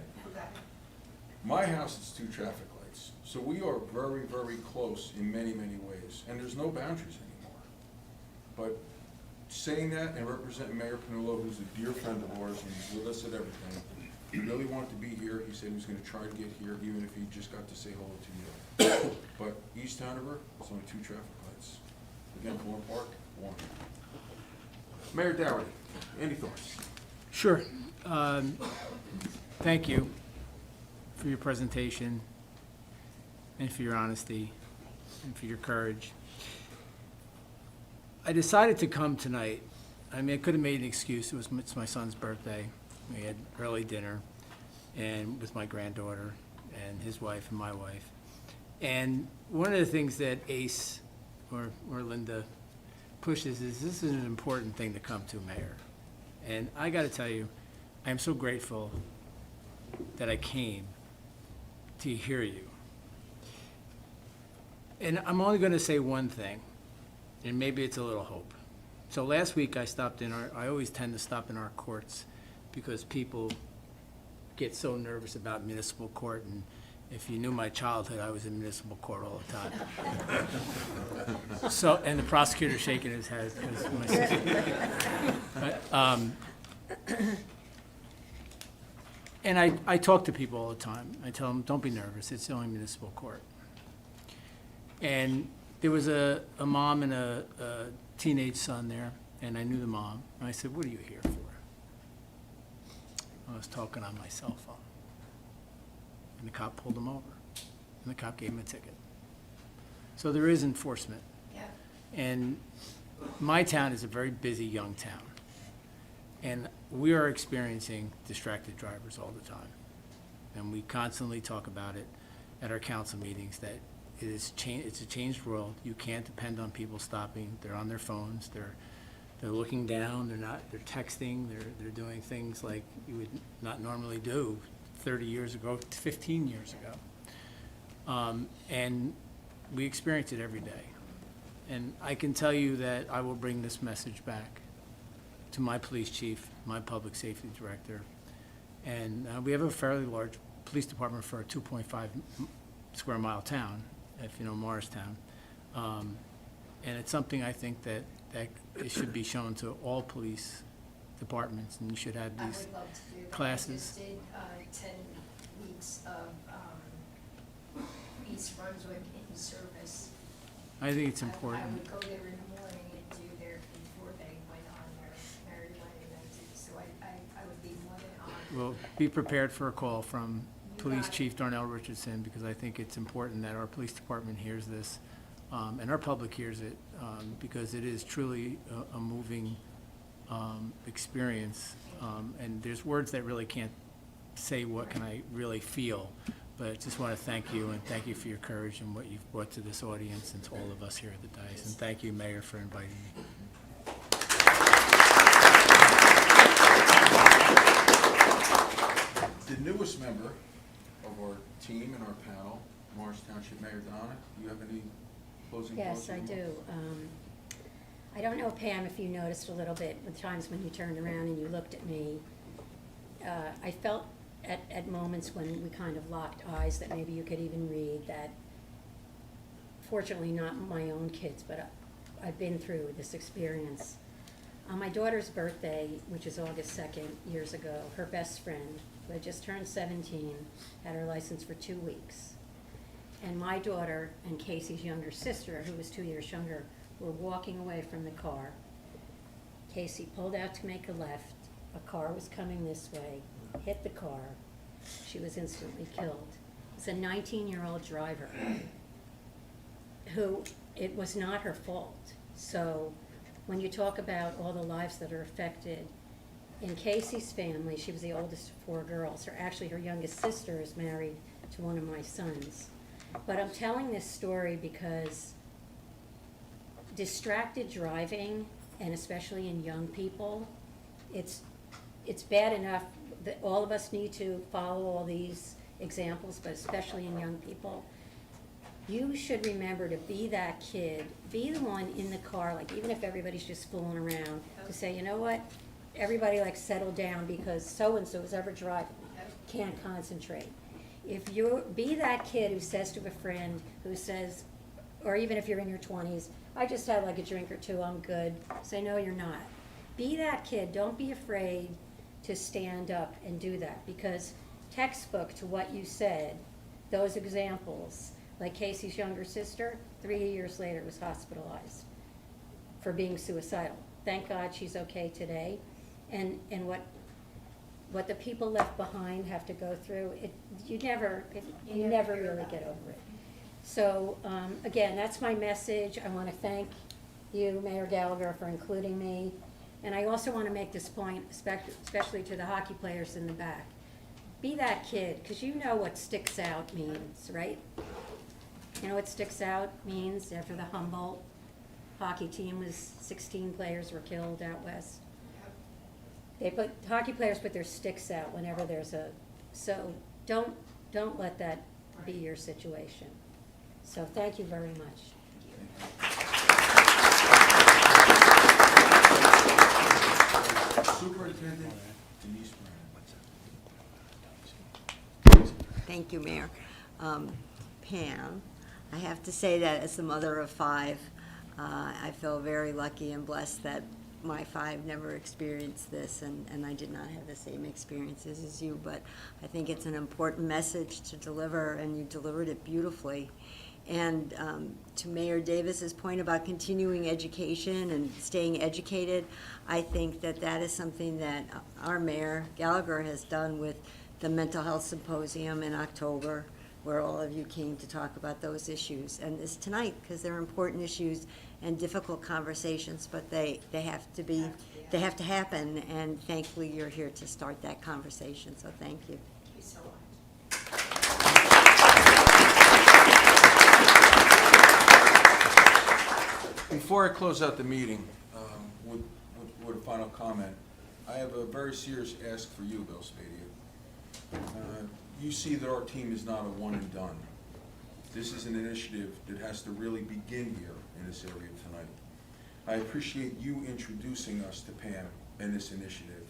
My house is 2 traffic lights. So we are very, very close in many, many ways. And there's no boundaries anymore. But saying that and representing Mayor Panullo, who's a dear friend of ours and he's with us at everything, he really wanted to be here. He said he was going to try to get here, even if he just got to say hello to you. But East Hanover, it's only 2 traffic lights. Again, Florham Park, 1. Mayor Doherty, any thoughts? Sure. Thank you for your presentation and for your honesty and for your courage. I decided to come tonight. I mean, I could have made an excuse. It's my son's birthday. We had early dinner and with my granddaughter and his wife and my wife. And one of the things that Ace or Linda pushes is this is an important thing to come to, Mayor. And I got to tell you, I am so grateful that I came to hear you. And I'm only going to say one thing, and maybe it's a little hope. So last week I stopped in I always tend to stop in our courts because people get so nervous about municipal court, and if you knew my childhood, I was in municipal court all the time. So, and the prosecutor's shaking his head. 'Cause my sister- But, and I talk to people all the time. I tell them, don't be nervous, it's only municipal court. And there was a mom and a teenage son there, and I knew the mom. And I said, what are you here for? I was talking on my cell phone. And the cop pulled him over. And the cop gave him a ticket. So there is enforcement. Yeah. And my town is a very busy young town. And we are experiencing distracted drivers all the time. And we constantly talk about it at our council meetings, that it's a changed world. You can't depend on people stopping. They're on their phones. They're looking down. They're texting. They're doing things like you would not normally do 30 years ago, 15 years ago. And we experience it every day. And I can tell you that I will bring this message back to my police chief, my public safety director. And we have a fairly large police department for a 2.5 square mile town, if you know Morristown. And it's something I think that it should be shown to all police departments, and you should have I these would love to do that. classes. I just did 10 weeks of East Brunswick in service. I think it's I important. would go there in the morning and do there before they went on their Mary Lane and then so I would be more than honored. Well, be prepared for a call from You Police got it. Chief Darnell Richardson, because I think it's important that our police department hears this, and our public hears it, because it is truly a moving experience. And there's words that really can't say what can I really feel, but I just want to thank you, and thank you for your courage and what you've brought to this audience and to all of us here at the Dice. And thank you, Mayor, for inviting me. The newest member of our team and our panel, Morris Township Mayor Donna, do you have any closing Yes, I remarks? do. I don't know, Pam, if you noticed a little bit with times when you turned around and you looked at me. I felt at moments when we kind of locked eyes that maybe you could even read that, fortunately not my own kids, but I've been through this experience. On my daughter's birthday, which is August 2nd, years ago, her best friend, who had just turned 17, had her license for 2 weeks. And my daughter and Casey's younger sister, who was 2 years younger, were walking away from the car. Casey pulled out to make a left. A car was coming this way, hit the car. She was instantly killed. It's a 19-year-old driver who, it was not her fault. So when you talk about all the lives that are affected, in Casey's family, she was the oldest of 4 girls. Her youngest sister is married to one of my sons. But I'm telling this story because distracted driving, and especially in young people, it's bad enough that all of us need to follow all these examples, but especially in young people. You should remember to be that kid, be the one in the car, like even if everybody's just fooling around, to say, you know what, everybody like settle down because so-and-so is ever driving, can't concentrate. If you be that kid who says to a friend, who says, or even if you're in your 20s, I just had like a drink or two, I'm good. Say, no, you're not. Be that kid. Don't be afraid to stand up and do that, because textbook to what you said, those examples, like Casey's younger sister, 3 years later was hospitalized for being suicidal. Thank God she's okay today. And what the people left behind have to go through, you never really get over it. So again, that's my message. I want to thank you, Mayor Gallagher, for including me. And I also want to make this point, especially to the hockey players in the back. Be that kid, because you know what sticks out means, right? You know what sticks out means after the Humboldt hockey team was 16 players were killed out west. Hockey players put their sticks out whenever there's so don't let that be your situation. So thank you very much. Superintendent Denise Brennan. Thank you, Mayor. Pam, I have to say that as the mother of 5, I feel very lucky and blessed that my 5 never experienced this, and I did not have the same experiences as you, but I think it's an important message to deliver, and you delivered it beautifully. And to Mayor Davis's point about continuing education and staying educated, I think that that is something that our Mayor Gallagher has done with the Mental Health Symposium in October, where all of you came to talk about those issues. And this tonight, because they're important issues and difficult conversations, but they have to happen, and thankfully you're here to start that conversation, so thank you. Thank you so much. Before I close out the meeting, with a final comment, I have a very serious ask for you, Bill Spadia. You see that our team is not a one and done. This is an initiative that has to really begin here in this area tonight. I appreciate you introducing us to Pam and this initiative,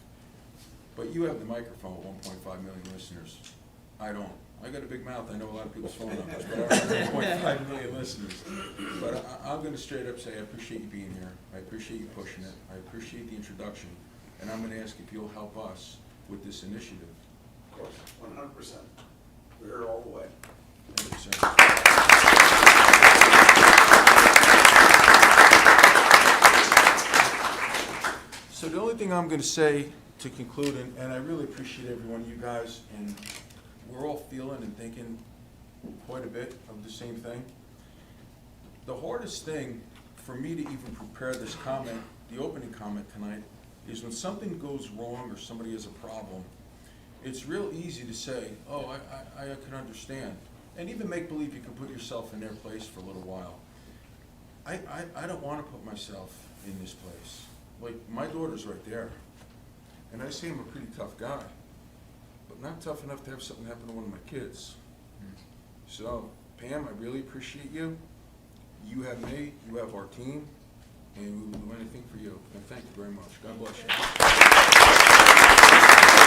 but you have the microphone with 1.5 million listeners. I don't. I got a big mouth. I know a lot of people's phone numbers, but I don't have 1.5 million listeners. But I'm going to straight up say I appreciate you being here. I appreciate you pushing it. I appreciate the introduction. And I'm going to ask if you'll help us with this initiative. Of course, 100%. We're here all the way. Thank you, sir. So the only thing I'm going to say to conclude, and I really appreciate every one of you guys, and we're all feeling and thinking quite a bit of the same thing. The hardest thing for me to even prepare this comment, the opening comment tonight, is when something goes wrong or somebody has a problem, it's real easy to say, oh, I can understand. And even make believe you can put yourself in their place for a little while. I don't want to put myself in this place. Like, my daughter's right there. And I say I'm a pretty tough guy, but not tough enough to have something happen to one of my kids. So, Pam, I really appreciate you. You have me, you have our team, and we will do anything for you. And thank you very much. God bless you.